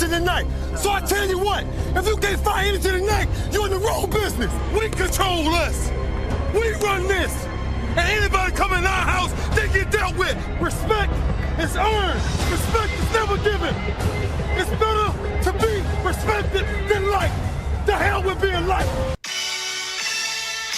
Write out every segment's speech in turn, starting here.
energy tonight. So I tell you what, if you can't find energy tonight, you're in the wrong business. We control us. We run this. And anybody come in our house, they get dealt with. Respect is earned. Respect is never given. It's better to be respected than liked. The hell with being liked.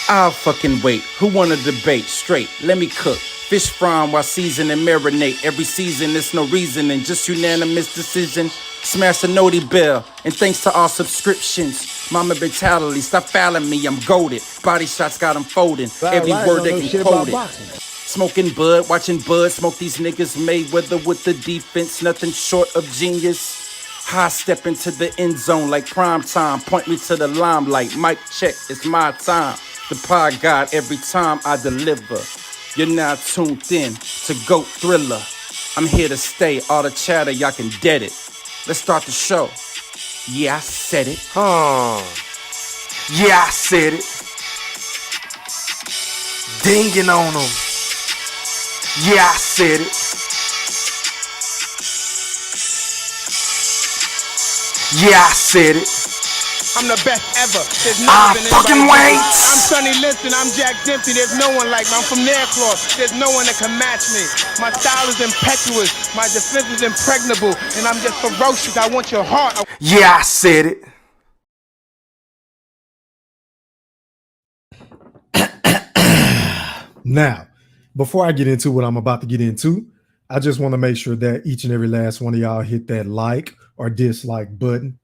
I'll fucking wait. Who wanna debate? Straight, let me cook. Fish frying while season and marinate. Every season, there's no reasoning, just unanimous decision. Smash the noti bell, and thanks to all subscriptions. Mama mentality, stop fouling me, I'm goated. Body shots got them folding, every word they can quote it. Smoking bud, watching bud, smoke these niggas Mayweather with the defense, nothing short of genius. High step into the end zone like prime time, point me to the limelight, mic check, it's my time. The pod god every time I deliver. You're now tuned in to GOAT Thriller. I'm here to stay, all the chatter, y'all can dead it. Let's start the show. Yeah, I said it. Yeah, I said it. Dinging on them. Yeah, I said it. Yeah, I said it. I'm the best ever. There's never been fucking anybody. wait. I'm Sonny Liston. I'm Jack Dempsey. There's no one like me. I'm from Nairclaw. There's no one that can match me. My style is impetuous. My defense is impregnable. And I'm just ferocious. I want your heart. Yeah, I said it. Now, before I get into what I'm about to get into, I just want to make sure that each and every last one of y'all hit that like or dislike button.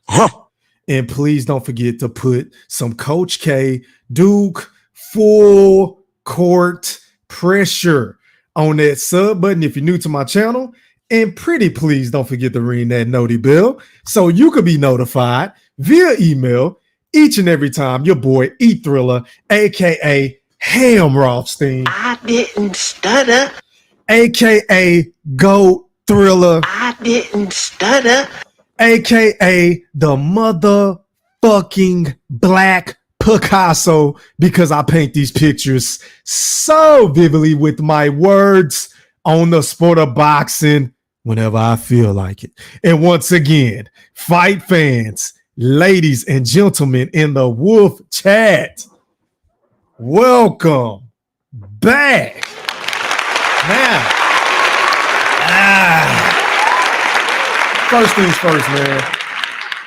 And please don't forget to put some Coach K Duke full court pressure on that sub button if you're new to my channel. And pretty please don't forget to ring that noti bell so you could be notified via email each and every time your boy E Thriller, aka Ham Rothstein. I didn't stutter. AKA GOAT Thriller. I didn't stutter. AKA the motherfucking Black Picasso, because I paint these pictures so vividly with my words on the sport of boxing whenever I feel like it. And once again, fight fans, ladies and gentlemen in the Wolf Chat, welcome back. Now, first things first, man.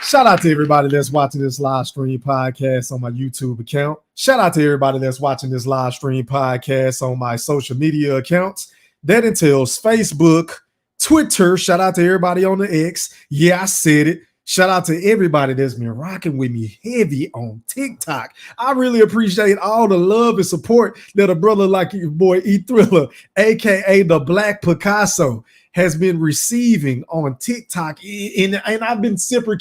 Shout out to everybody that's watching this live stream podcast on my YouTube account. Shout out to everybody that's watching this live stream podcast on my social media accounts. That entails Facebook, Twitter. Shout out to everybody on the X. Yeah, I said it. Shout out to everybody that's been rocking with me heavy on TikTok. I really appreciate all the love and support that a brother like your boy E Thriller, aka the Black Picasso, has been receiving on TikTok. And I've been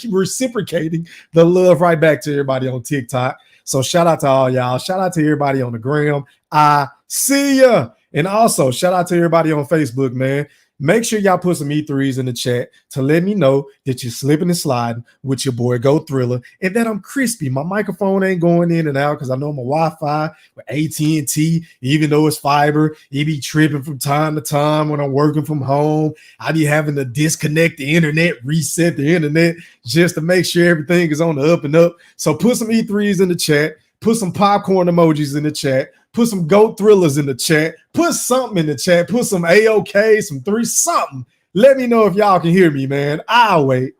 reciprocating the love right back to everybody on TikTok. So shout out to all y'all. Shout out to everybody on the gram. I see ya. And also shout out to everybody on Facebook, man. Make sure y'all put some E3s in the chat to let me know that you're slipping and sliding with your boy GOAT Thriller and that I'm crispy. My microphone ain't going in and out because I know my Wi-Fi with AT&T, even though it's fiber, it be tripping from time to time when I'm working from home. I be having to disconnect the internet, reset the internet just to make sure everything is on the up and up. So put some E3s in the chat. Put some popcorn emojis in the chat. Put some GOAT Thrillers in the chat. Put something in the chat. Put some AOK, some 3, something. Let me know if y'all can hear me, man. I'll wait.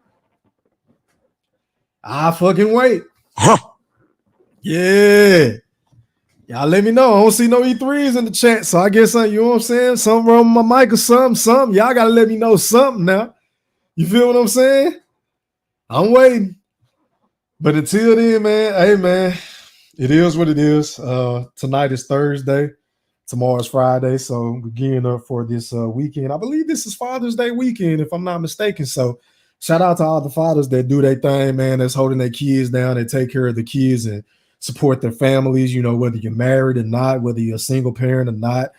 I'll fucking wait. Yeah. Y'all let me know. I don't see no E3s in the chat. So I guess, you know what I'm saying? Something wrong with my mic or something. Y'all got to let me know something now. You feel what I'm saying? I'm waiting. But until then, man, hey, man. It is what it is. Tonight is Thursday. Tomorrow's Friday. So we're gearing up for this weekend. I believe this is Father's Day weekend, if I'm not mistaken. So shout out to all the fathers that do their thing, man, that's holding their kids down and take care of the kids and support their families, you know, whether you're married or not, whether you're a single parent or not,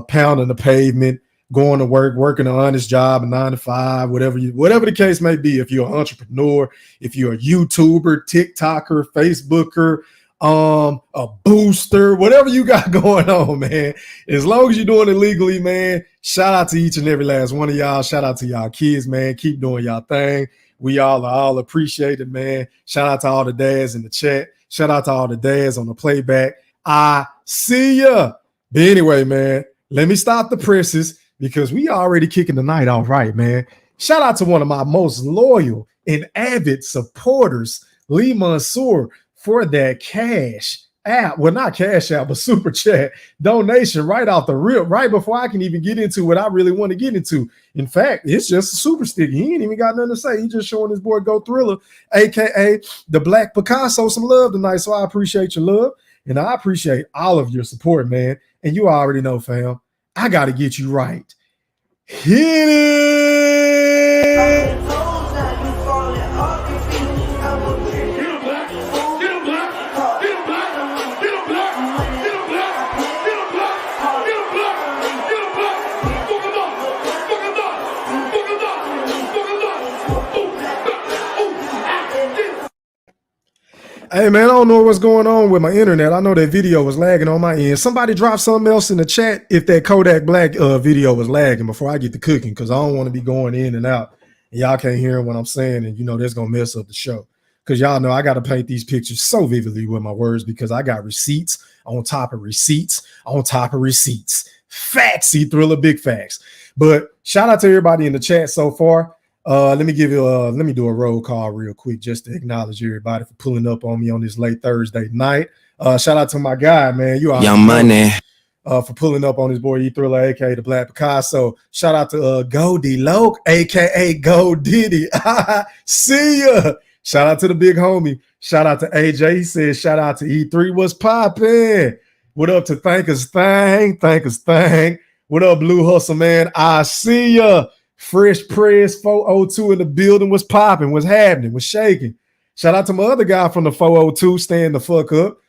pounding the pavement, going to work, working an honest job, a 9 to 5, whatever the case may be. If you're an entrepreneur, if you're a YouTuber, TikToker, Facebooker, a booster, whatever you got going on, man. As long as you're doing it legally, man, shout out to each and every last one of y'all. Shout out to y'all kids, man. Keep doing y'all thing. We all appreciate it, man. Shout out to all the dads in the chat. Shout out to all the dads on the playback. I see ya. But anyway, man, let me stop the presses because we already kicking the night off right, man. Shout out to one of my most loyal and avid supporters, Lee Mansour, for that cash app. Well, not cash app, but super chat donation right off the rip, right before I can even get into what I really want to get into. In fact, it's just a super sticky. He ain't even got nothing to say. He just showing his boy Go Thriller, aka the Black Picasso, some love tonight. So I appreciate your love. And I appreciate all of your support, man. And you already know, fam, I got to get you right. Hit it! Hey, man, I don't know what's going on with my internet. I know that video was lagging on my end. Somebody drop something else in the chat if that Kodak Black video was lagging before I get to cooking, because I don't want to be going in and out. And y'all can't hear what I'm saying, and, that's going to mess up the show. Because y'all know I got to paint these pictures so vividly with my words because I got receipts on top of receipts on top of receipts. Facts, Thriller, big facts. But shout out to everybody in the chat so far. Let me do a roll call real quick just to acknowledge everybody for pulling up on me on this late Thursday night. Shout out to my guy, man. You are Young Money. For pulling up on his boy E Thriller, aka the Black Picasso. Shout out to Goldie Loke, aka Gold Diddy. See ya. Shout out to the big homie. Shout out to AJ. He said, shout out to E3. What's poppin'? What up to Tankys Thang? What up, Blue Hustle, man? I see ya. Fresh Press 402 in the building. Was popping, was happening, was shaking. Shout out to my other guy from the 402, stand the fuck up.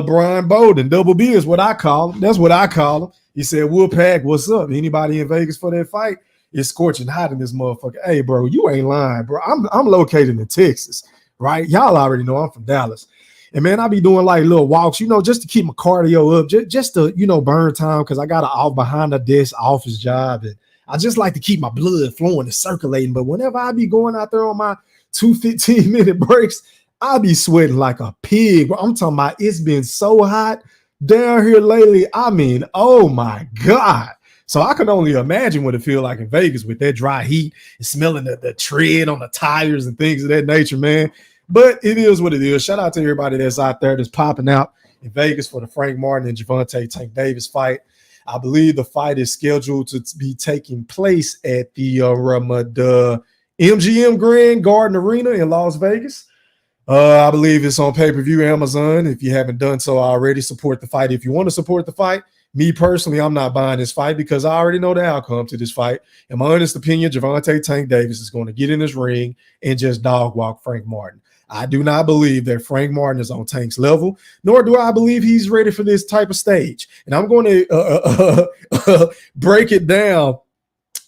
Brian Bowden, Double B is what I call him. That's what I call him. He said, Wolfpack, what's up? Anybody in Vegas for that fight? It's scorching hot in this motherfucker. Hey, bro, you ain't lying, bro. I'm located in Texas, right? Y'all already know I'm from Dallas. And, man, I be doing like little walks, just to keep my cardio up, just to, burn time because I got an behind the desk office job. And I just like to keep my blood flowing and circulating. But whenever I be going out there on my 2 15-minute breaks, I be sweating like a pig. I'm talking about it's been so hot down here lately. I mean, oh, my God. So I can only imagine what it feel like in Vegas with that dry heat and smelling the tread on the tires and things of that nature, man. But it is what it is. Shout out to everybody that's out there that's popping out in Vegas for the Frank Martin and Gervonta Tank Davis fight. I believe the fight is scheduled to be taking place at the MGM Grand Garden Arena in Las Vegas. I believe it's on pay-per-view Amazon. If you haven't done so already, support the fight. If you want to support the fight, me personally, I'm not buying this fight because I already know the outcome to this fight. In my honest opinion, Gervonta Tank Davis is going to get in this ring and just dog walk Frank Martin. I do not believe that Frank Martin is on Tank's level, nor do I believe he's ready for this type of stage. And I'm going to break it down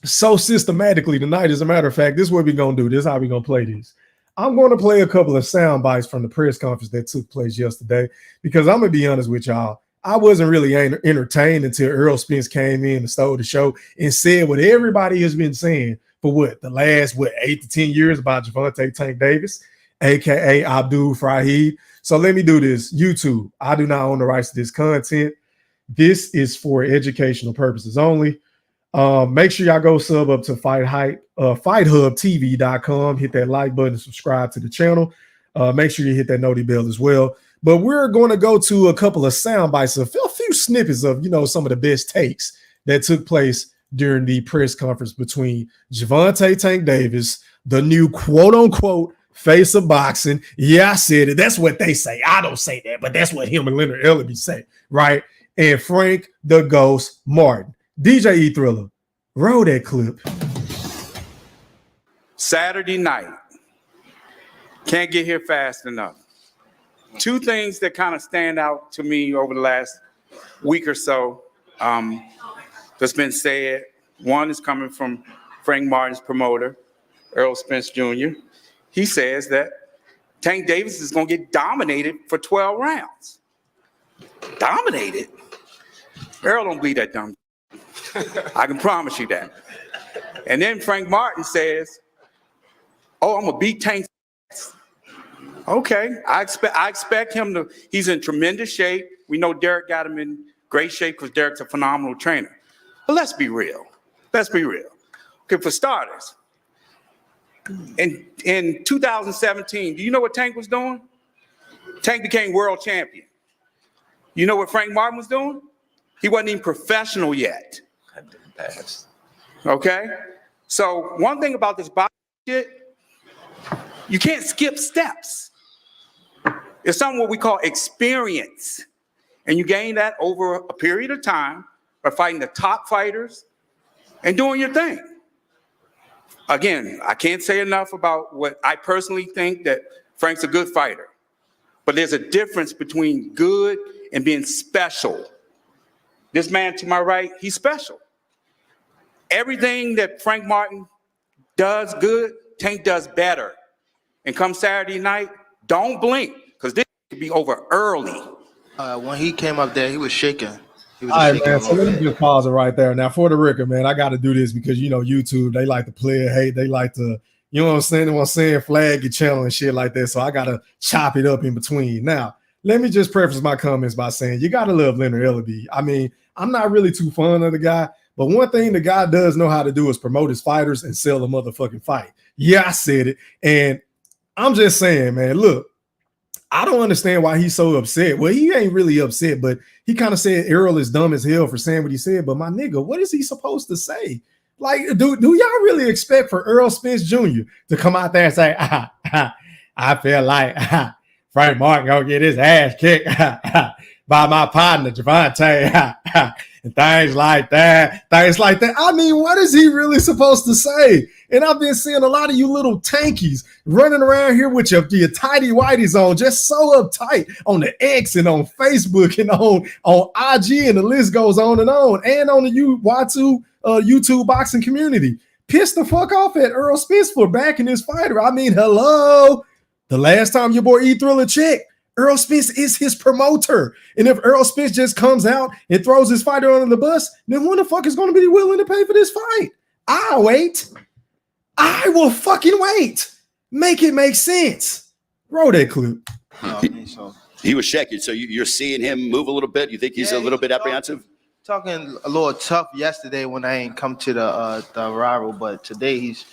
so systematically tonight. As a matter of fact, this is what we're going to do. This is how we're going to play this. I'm going to play a couple of sound bites from the press conference that took place yesterday because I'm going to be honest with y'all. I wasn't really entertained until Errol Spence came in and stole the show and said what everybody has been saying for the last 8 to 10 years about Gervonta Tank Davis, aka Abdul Fahid. So let me do this. YouTube, I do not own the rights to this content. This is for educational purposes only. Make sure y'all go sub up to FightHubTV.com. Hit that like button, subscribe to the channel. Make sure you hit that noti bell as well. But we're going to go to a couple of sound bites, a few snippets of, some of the best takes that took place during the press conference between Gervonta Tank Davis, the new quote unquote face of boxing. Yeah, I said it. That's what they say. I don't say that, but that's what him and Leonard Ellaby say, right? And Frank the Ghost Martin. DJ E Thriller, roll that clip. Saturday night. Can't get here fast enough. Two things that kind of stand out to me over the last week or so that's been said. One is coming from Frank Martin's promoter, Errol Spence Jr. He says that Tank Davis is going to get dominated for 12 rounds. Dominated? Errol don't believe that dumb. I can promise you that. And then Frank Martin says, Oh, I'm gonna beat Tank. Okay, I expect him to. He's in tremendous shape. We know Derek got him in great shape because Derek's a phenomenal trainer. But let's be real. Let's be real. Okay, for starters, in 2017, do you know what Tank was doing? Tank became world champion. You know what Frank Martin was doing? He wasn't even professional yet. That didn't pass. Okay? So one thing about this boxing shit, you can't skip steps. It's something what we call experience. And you gain that over a period of time by fighting the top fighters and doing your thing. Again, I can't say enough about what I personally think that Frank's a good fighter. But there's a difference between good and being special. This man to my right, he's special. Everything that Frank Martin does good, Tank does better. And come Saturday night, don't blink, because this could be over early. When he came up there, he was shaking. He was All right, shaking man. So let me just pause it right there. Now, for the record, man, I got to do this because, you know, YouTube, they like to play hate. They like to, you know what I'm saying? They want to say flag your channel and shit like that. So I got to chop it up in between. Now, let me just preface my comments by saying you got to love Leonard Ellaby. I mean, I'm not really too fond of the guy, but one thing the guy does know how to do is promote his fighters and sell a motherfucking fight. Yeah, I said it. And I'm just saying, man, look, I don't understand why he's so upset. Well, he ain't really upset, but he kind of said Errol is dumb as hell for saying what he said. But my nigga, what is he supposed to say? Like, do y'all really expect for Errol Spence Jr. to come out there and say, I feel like Frank Martin gonna get his ass kicked by my partner, Gervonta, and things like that. I mean, what is he really supposed to say? And I've been seeing a lot of you little tankies running around here with your tighty whities on, just so uptight on the X and on Facebook and on IG, and the list goes on, and on the YouTube boxing community. Pissed the fuck off at Errol Spence for backing his fighter. I mean, hello. The last time your boy E-Thriller checked, Errol Spence is his promoter. And if Errol Spence just comes out and throws his fighter under the bus, then who the fuck is going to be willing to pay for this fight? I'll wait. I will fucking wait. Make it make sense. Roll that clip. He was shaking. So you're seeing him move a little bit? You think he's a little bit apprehensive? Talking a little tough yesterday when I ain't come to the rival, but today he's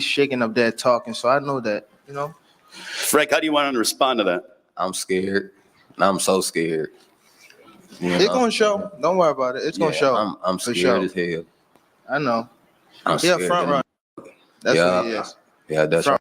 shaking up there talking. So I know that, you know. Frank, how do you want to respond to that? I'm scared. I'm so scared. It's gonna show. Don't worry about it. It's gonna show. I'm scared as hell. I know. I'm scared. Front run. That's what he is. Yeah, that's right.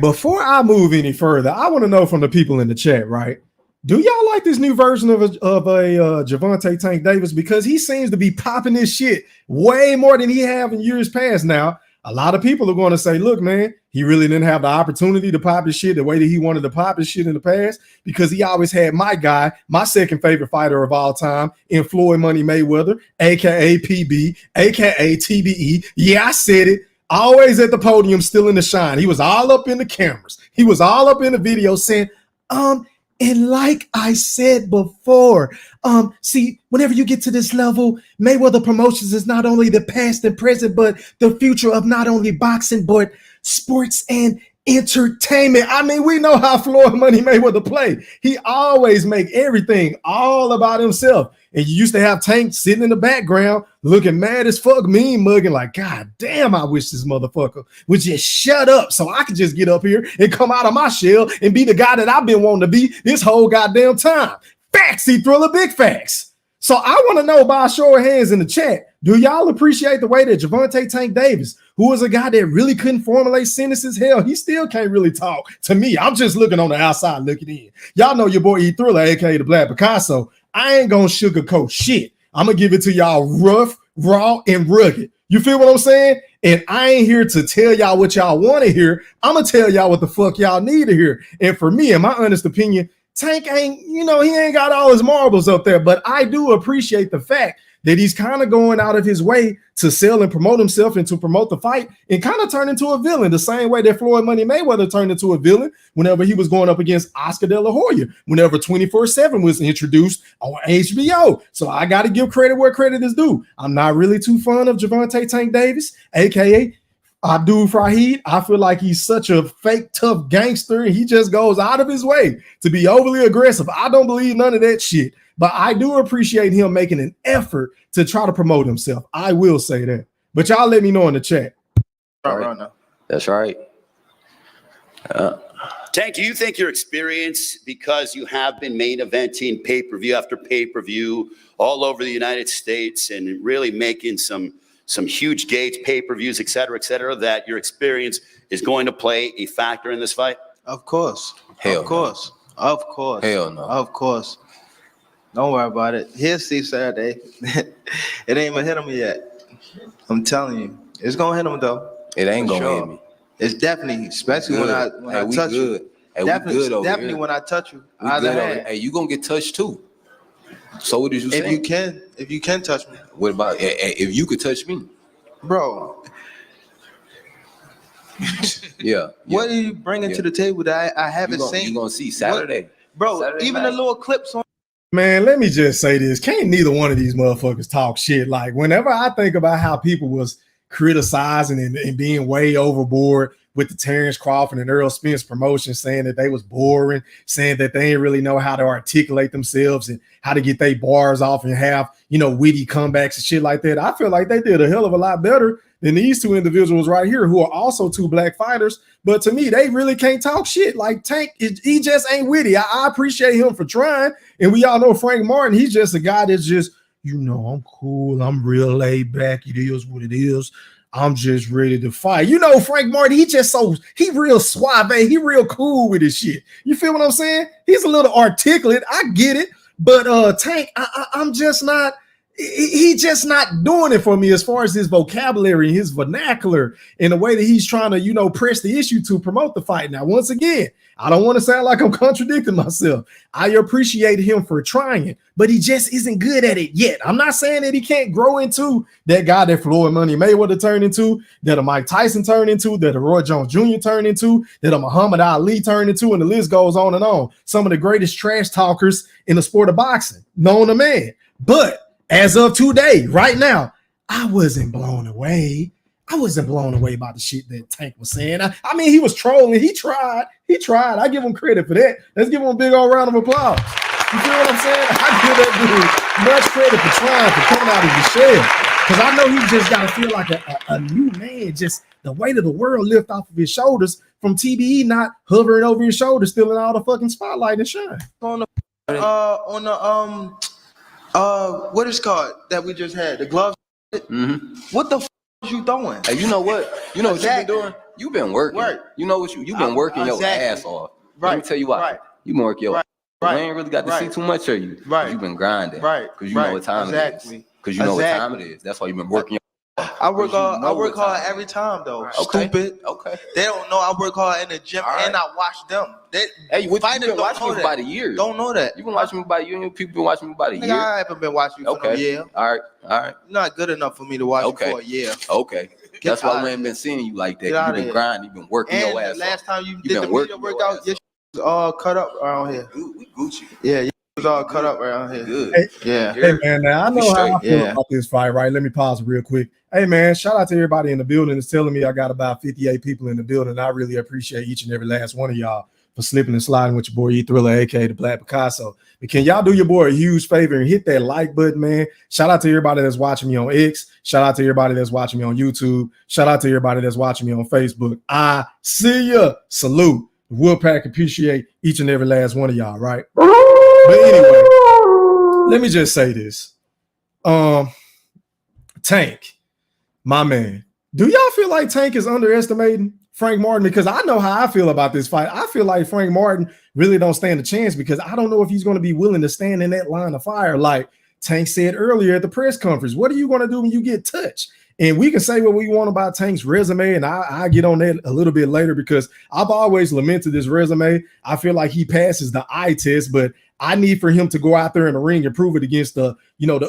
Before I move any further, I want to know from the people in the chat, right? Do y'all like this new version of a Gervonta Tank Davis? Because he seems to be popping this shit way more than he have in years past now. A lot of people are going to say, look, man, he really didn't have the opportunity to pop his shit the way that he wanted to pop his shit in the past because he always had my guy, my second favorite fighter of all time, in Floyd Money Mayweather, a.k.a. PB, a.k.a. TBE. Yeah, I said it. Always at the podium, still in the shine. He was all up in the cameras. He was all up in the video saying, and like I said before, see, whenever you get to this level, Mayweather Promotions is not only the past and present, but the future of not only boxing, but sports and entertainment. I mean, we know how Floyd Money Mayweather play. He always make everything all about himself. And you used to have Tank sitting in the background looking mad as fuck, mean mugging like, God damn, I wish this motherfucker would just shut up so I could just get up here and come out of my shell and be the guy that I've been wanting to be this whole goddamn time. Facts, E-Thriller, big facts. So I want to know by a show of hands in the chat, do y'all appreciate the way that Gervonta Tank Davis, who was a guy that really couldn't formulate sentences, hell, he still can't really talk to me. I'm just looking on the outside looking in. Y'all know your boy E-Thriller, aka the Black Picasso. I ain't gonna sugarcoat shit. I'm gonna give it to y'all rough, raw, and rugged. You feel what I'm saying? And I ain't here to tell y'all what y'all want to hear. I'm gonna tell y'all what the fuck y'all need to hear. And for me, in my honest opinion, Tank ain't, he ain't got all his marbles up there, but I do appreciate the fact that he's kind of going out of his way to sell and promote himself and to promote the fight and kind of turn into a villain the same way that Floyd Money Mayweather turned into a villain whenever he was going up against Oscar De La Hoya, whenever 24/7 was introduced on HBO. So I got to give credit where credit is due. I'm not really too fond of Gervonta Tank Davis, a.k.a. Abdul Fahid, I feel like he's such a fake tough gangster, and he just goes out of his way to be overly aggressive. I don't believe none of that shit, but I do appreciate him making an effort to try to promote himself. I will say that. But y'all let me know in the chat. Right. That's right. Tank, do you think your experience, because you have been main eventing pay-per-view after pay-per-view all over the United States and really making some huge gates, pay-per-views, et cetera, that your experience is going to play a factor in this fight? Of course. Hell of course. No. Of course. Hell no. Of course. Don't worry about it. He'll see Saturday. It ain't even hit him yet. I'm telling you. It's going to hit him, though. It ain't going to sure. hit me. It's definitely, especially when I touch you. Hey, definitely when I touch you. Hey, you gonna get touched too. So what did you say? If you can touch me. What about if you could touch me, bro? Yeah. What are you bringing to the table that I haven't seen? You gonna see Saturday, bro? Saturday even night. the little clips on. Man, let me just say this. Can't neither one of these motherfuckers talk shit. Like, whenever I think about how people was criticizing and being way overboard with the Terrence Crawford and Errol Spence promotion, saying that they was boring, saying that they didn't really know how to articulate themselves and how to get their bars off and have, witty comebacks and shit like that. I feel like they did a hell of a lot better than these two individuals right here who are also two black fighters. But to me, they really can't talk shit. Like Tank, he just ain't witty. I appreciate him for trying. And we all know Frank Martin, he's just a guy that's just, I'm cool. I'm real laid back. It is what it is. I'm just ready to fight. Frank Martin, he real suave. He real cool with his shit. You feel what I'm saying? He's a little articulate. I get it. But Tank, I'm just not, he just not doing it for me as far as his vocabulary, his vernacular, and the way that he's trying to, press the issue to promote the fight. Now, once again, I don't want to sound like I'm contradicting myself. I appreciate him for trying it, but he just isn't good at it yet. I'm not saying that he can't grow into that guy that Floyd Money Mayweather turned into, that a Mike Tyson turned into, that a Roy Jones Jr. turned into, that a Muhammad Ali turned into, and the list goes on and on. Some of the greatest trash talkers in the sport of boxing, known to man. But as of today, right now, I wasn't blown away. I wasn't blown away by the shit that Tank was saying. I mean, he was trolling. He tried. I give him credit for that. Let's give him a big old round of applause. You feel what I'm saying? I give that dude much credit for trying, for coming out of his shell. Because I know he just got to feel like a new man. Just the weight of the world lift off of his shoulders from TBE not hovering over his shoulders, stealing all the fucking spotlight and shine. On the what is called that we just had? The gloves. Mm-hmm. What the f you throwing? Hey, you know what? You know what you've been doing? You've been working. Work. You know what you've been working your ass off. Let me tell you why. You've been working your ass. We ain't really got to see too much of you. Right. You've been grinding. Right. Because you know what time it is. Because you know what time it is. That's why you've been working your ass. I work hard every time though. Okay. Stupid. Okay. They don't know I work hard in the gym and I watch them. Hey, you've been watching me for about a year. Don't know that. You've been watching me about a year, and people been watching me about a year. I haven't been watching you for a year. All right. Not good enough for me to watch you for a year. Okay. That's why we ain't been seeing you like that. You've been grinding. You've been working your ass off. Last time you did the media workout, your was all cut up around here. We Gucci. Yeah, you was all cut up around here. Good. Hey man, now I know how I feel about this fight, right? Let me pause real quick. Hey man, shout out to everybody in the building that's telling me I got about 58 people in the building. I really appreciate each and every last one of y'all for slipping and sliding with your boy E-Thriller, aka the Black Picasso. But can y'all do your boy a huge favor and hit that like button, man? Shout out to everybody that's watching me on X. Shout out to everybody that's watching me on YouTube. Shout out to everybody that's watching me on Facebook. I see ya. Salute. Wolfpack appreciate each and every last one of y'all, right? But anyway, let me just say this. Tank, my man, do y'all feel like Tank is underestimating Frank Martin? Because I know how I feel about this fight. I feel like Frank Martin really don't stand a chance because I don't know if he's going to be willing to stand in that line of fire. Like Tank said earlier at the press conference, what are you going to do when you get touched? And we can say what we want about Tank's resume, and I get on that a little bit later because I've always lamented this resume. I feel like he passes the eye test, but I need for him to go out there in the ring and prove it against the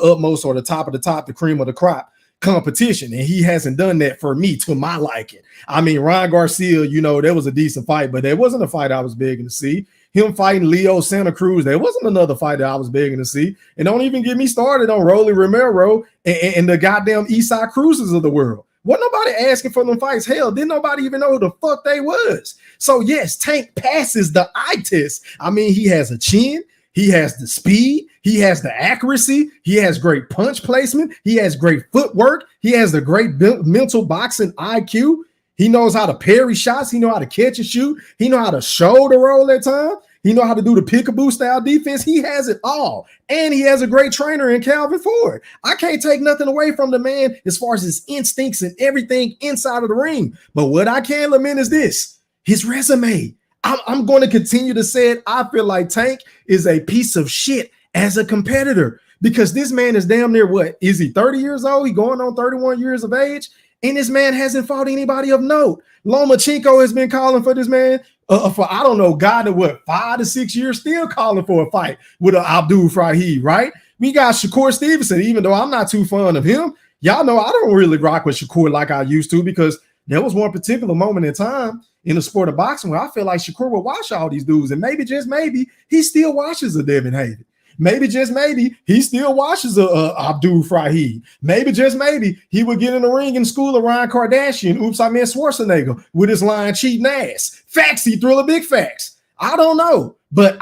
utmost or the top of the top, the cream of the crop competition. And he hasn't done that for me to my liking. I mean, Ryan Garcia, that was a decent fight, but that wasn't a fight I was begging to see. Him fighting Leo Santa Cruz, there wasn't another fight that I was begging to see. And don't even get me started on Rolly Romero and the goddamn Eastside Cruises of the world. Wasn't nobody asking for them fights. Hell, didn't nobody even know who the fuck they was. So yes, Tank passes the eye test. I mean, he has a chin. He has the speed. He has the accuracy. He has great punch placement. He has great footwork. He has the great mental boxing IQ. He knows how to parry shots. He knows how to catch and shoot. He knows how to shoulder roll at times. He knows how to do the peekaboo style defense. He has it all. And he has a great trainer in Calvin Ford. I can't take nothing away from the man as far as his instincts and everything inside of the ring. But what I can lament is this, his resume. I'm going to continue to say it. I feel like Tank is a piece of shit as a competitor because this man is damn near what? Is he 30 years old? He going on 31 years of age? And this man hasn't fought anybody of note. Lomachenko has been calling for this man for, I don't know, God, what, 5 to 6 years, still calling for a fight with Abdul Fahid, right? We got Shakur Stevenson, even though I'm not too fond of him. Y'all know I don't really rock with Shakur like I used to because there was one particular moment in time in the sport of boxing where I feel like Shakur would watch all these dudes, and maybe, just maybe, he still watches a Devin Haney. Maybe, just maybe, he still watches Abdul Fahid. Maybe, just maybe, he would get in the ring in school of Ryan Kardashian, oops, I meant Schwarzenegger, with his lying, cheating ass. Facts, he Thriller Big Facts. I don't know, but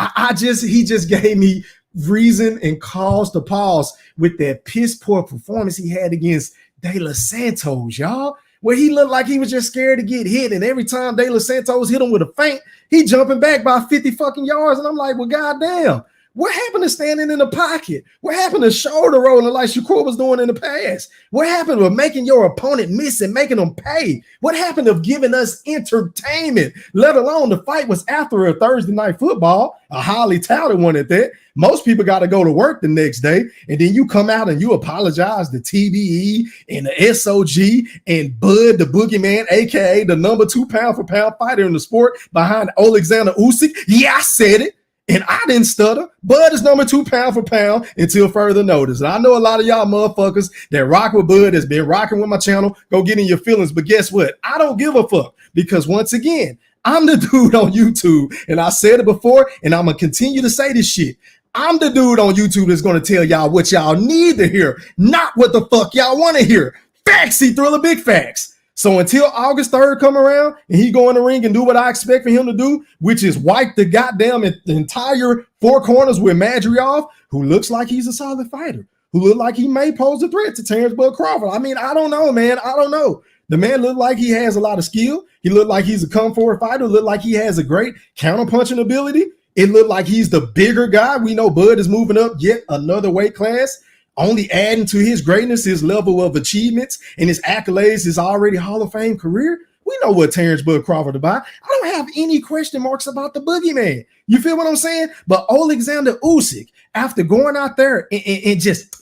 he just gave me reason and cause to pause with that piss poor performance he had against De Los Santos, y'all, where he looked like he was just scared to get hit, and every time De Los Santos hit him with a feint, he jumping back by 50 fucking yards, and I'm like, well, goddamn. What happened to standing in the pocket? What happened to shoulder rolling like Shakur was doing in the past? What happened to making your opponent miss and making them pay? What happened to giving us entertainment, let alone the fight was after a Thursday night football, a highly touted one at that. Most people got to go to work the next day, and then you come out and you apologize to TBE and the SOG and Bud, the boogeyman, a.k.a. the number 2 pound-for-pound fighter in the sport behind Alexander Usyk. Yeah, I said it. And I didn't stutter. Bud is number 2 pound for pound until further notice. And I know a lot of y'all motherfuckers that rock with Bud has been rocking with my channel. Go get in your feelings. But guess what? I don't give a fuck because once again, I'm the dude on YouTube. And I said it before, and I'm going to continue to say this shit. I'm the dude on YouTube that's going to tell y'all what y'all need to hear, not what the fuck y'all want to hear. Facts, he Thriller Big Facts. So until August 3rd come around and he go in the ring and do what I expect for him to do, which is wipe the goddamn entire 4 corners with Madriov, who looks like he's a solid fighter, who look like he may pose a threat to Terrence Bud Crawford. I mean, I don't know, man. I don't know. The man looked like he has a lot of skill. He looked like he's a come forward fighter. Looked like he has a great counter-punching ability. It looked like he's the bigger guy. We know Bud is moving up yet another weight class, only adding to his greatness, his level of achievements, and his accolades, his already Hall of Fame career. We know what Terrence Bud Crawford about. I don't have any question marks about the boogeyman. You feel what I'm saying? But Alexander Usyk, after going out there and just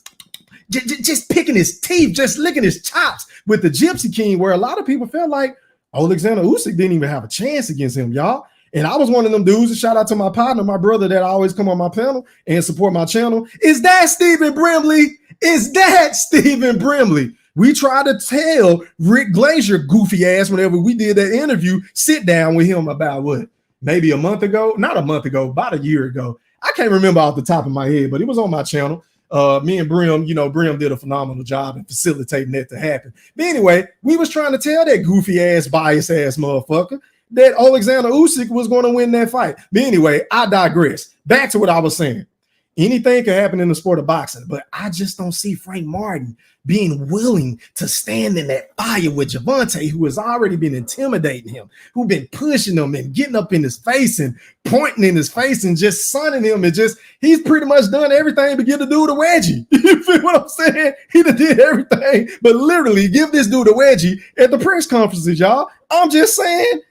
picking his teeth, just licking his chops with the Gypsy King, where a lot of people felt like Alexander Usyk didn't even have a chance against him, y'all. And I was one of them dudes, and shout out to my partner, my brother that always come on my panel and support my channel. Is that Stephen Brimley? Is that Stephen Brimley? We tried to tell Rick Glazier goofy ass whenever we did that interview, sit down with him about what? Maybe a month ago? Not a month ago, about a year ago. I can't remember off the top of my head, but it was on my channel. Me and Brim, Brim did a phenomenal job in facilitating that to happen. But anyway, we was trying to tell that goofy ass, bias ass motherfucker that Alexander Usyk was going to win that fight. But anyway, I digress. Back to what I was saying. Anything can happen in the sport of boxing, but I just don't see Frank Martin being willing to stand in that fire with Gervonta, who has already been intimidating him, who been pushing him and getting up in his face and pointing in his face and just sunning him. And just, he's pretty much done everything but give the dude a wedgie. You feel what I'm saying? He did everything but literally give this dude a wedgie at the press conferences, y'all. I'm just saying.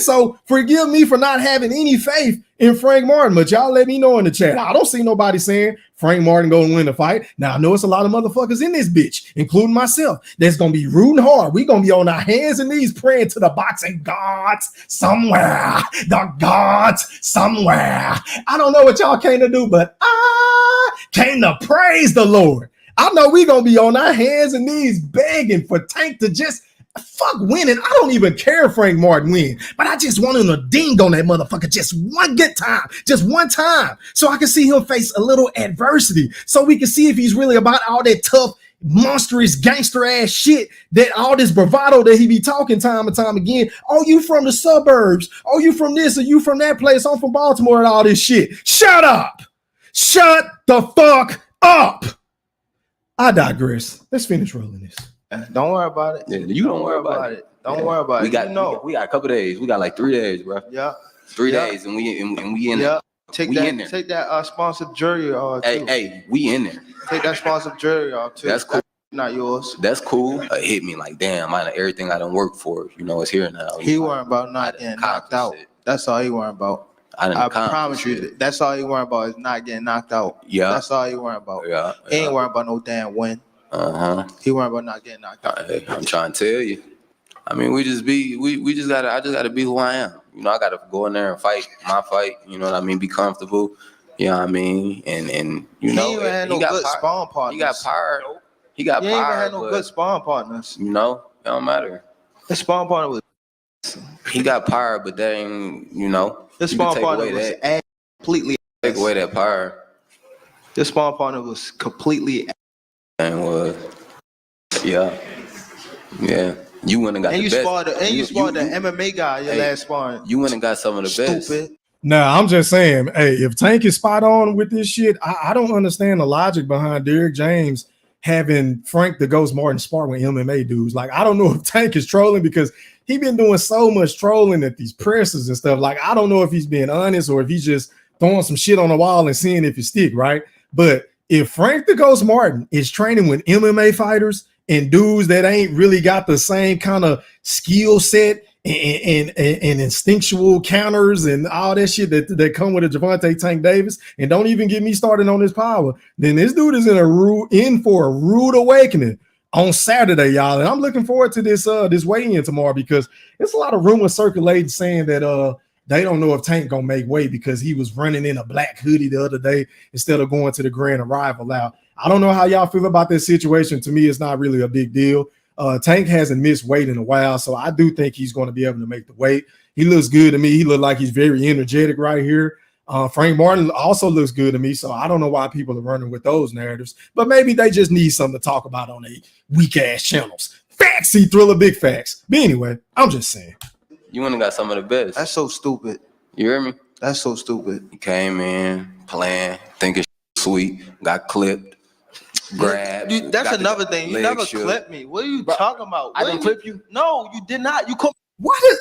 So forgive me for not having any faith in Frank Martin, but y'all let me know in the chat. I don't see nobody saying Frank Martin going to win the fight. Now, I know it's a lot of motherfuckers in this bitch, including myself, that's going to be rooting hard. We're going to be on our hands and knees praying to the boxing gods somewhere. The gods somewhere. I don't know what y'all came to do, but I came to praise the Lord. I know we're going to be on our hands and knees begging for Tank to just fuck winning. I don't even care if Frank Martin win, but I just want him to ding on that motherfucker just one good time, just one time, so I can see him face a little adversity, so we can see if he's really about all that tough monstrous gangster ass shit, that all this bravado that he be talking time and time again. Oh, you from the suburbs. Oh, you from this or you from that place. I'm from Baltimore and all this shit. Shut up. Shut the fuck up. I digress. Let's finish rolling this. Don't worry about it. Yeah, you don't worry about it. Don't worry about it. We got a couple days. We got like 3 days, bro. Yeah. 3 days, and we in there. Take there. Take that sponsored jury too. Hey, we in there. Take that sponsored jury off too. That's cool. Not yours. That's cool. It hit me like, damn, everything I done worked for, it's here now. He worried about not getting knocked out. That's all he worried about. I promise you, that's all he worried about is not getting knocked out. Yeah. That's all he worried about. Yeah. He ain't worried about no damn win. He worried about not getting knocked out. Hey, I'm trying to tell you. I mean, I just gotta be who I am. I gotta go in there and fight my fight. You know what I mean? Be comfortable. You know what I mean? And he ain't had no good spawn partners. He got power. He got power. He ain't had no good spawn partners. It don't matter. The spawn partner was. He got power, but that ain't, The spawn partner was completely. Take away that power. The spawn partner was completely. And yeah. You went and got the best. You sparred the MMA guy your last sparring. You went and got some of the best. Stupid. Nah, I'm just saying, hey, if Tank is spot on with this shit, I don't understand the logic behind Derrick James having Frank the Ghost Martin spar with MMA dudes. Like, I don't know if Tank is trolling because he been doing so much trolling at these presses and stuff. Like, I don't know if he's being honest or if he's just throwing some shit on the wall and seeing if it stick, right? But if Frank the Ghost Martin is training with MMA fighters and dudes that ain't really got the same kind of skill set and instinctual counters and all that shit that come with a Gervonta Tank Davis, and don't even get me started on his power, then this dude is in for a rude awakening on Saturday, y'all. And I'm looking forward to this weigh-in tomorrow because it's a lot of rumors circulating saying that they don't know if Tank gonna make weight because he was running in a black hoodie the other day instead of going to the grand arrival out. I don't know how y'all feel about this situation. To me, it's not really a big deal. Tank hasn't missed weight in a while, so I do think he's going to be able to make the weight. He looks good to me. He looks like he's very energetic right here. Frank Martin also looks good to me, so I don't know why people are running with those narratives, but maybe they just need something to talk about on a weak-ass channels. Facts, see Thriller Big Facts. But anyway, I'm just saying. You went and got some of the best. That's so stupid. You hear me? That's so stupid. He came in, playing, thinking sweet, got clipped. Grabbed. That's another thing. You never clipped me. What are you talking about? I didn't clip you. No, you did not. You come.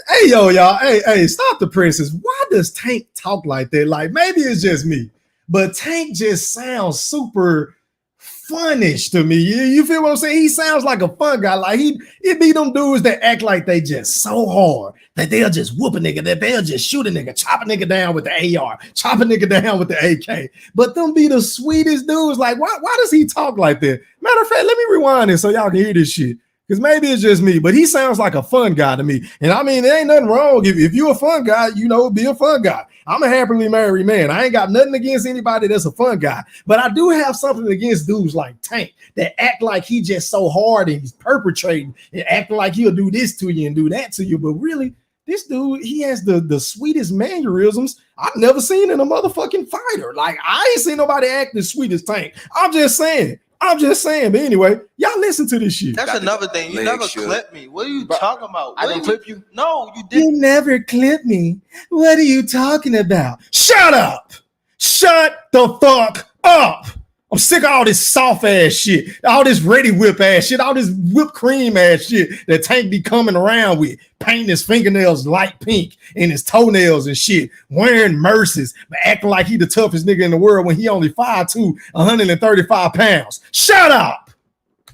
Hey, y'all. Hey, stop the princess. Why does Tank talk like that? Like, maybe it's just me, but Tank just sounds super funnish to me. You feel what I'm saying? He sounds like a fun guy. Like it be them dudes that act like they just so hard that they'll just whoop a nigga, that they'll just shoot a nigga, chop a nigga down with the AR, chop a nigga down with the AK. But them be the sweetest dudes. Like, why does he talk like that? Matter of fact, let me rewind it so y'all can hear this shit. Because maybe it's just me, but he sounds like a fun guy to me. And I mean, there ain't nothing wrong. If you're a fun guy, be a fun guy. I'm a happily married man. I ain't got nothing against anybody that's a fun guy. But I do have something against dudes like Tank that act like he just so hard and he's perpetrating and acting like he'll do this to you and do that to you. But really, this dude, he has the sweetest mannerisms I've never seen in a motherfucking fighter. Like, I ain't seen nobody act as sweet as Tank. I'm just saying. But anyway, y'all listen to this shit. That's another thing. You never clipped me. What are you talking about? I didn't clip you. No, you didn't. You never clipped me. What are you talking about? Shut up. Shut the fuck up. I'm sick of all this soft ass shit, all this ready whip ass shit, all this whipped cream ass shit that Tank be coming around with, painting his fingernails light pink and his toenails and shit, wearing Merces, but acting like he the toughest nigga in the world when he only 5'2", 135 pounds. Shut up.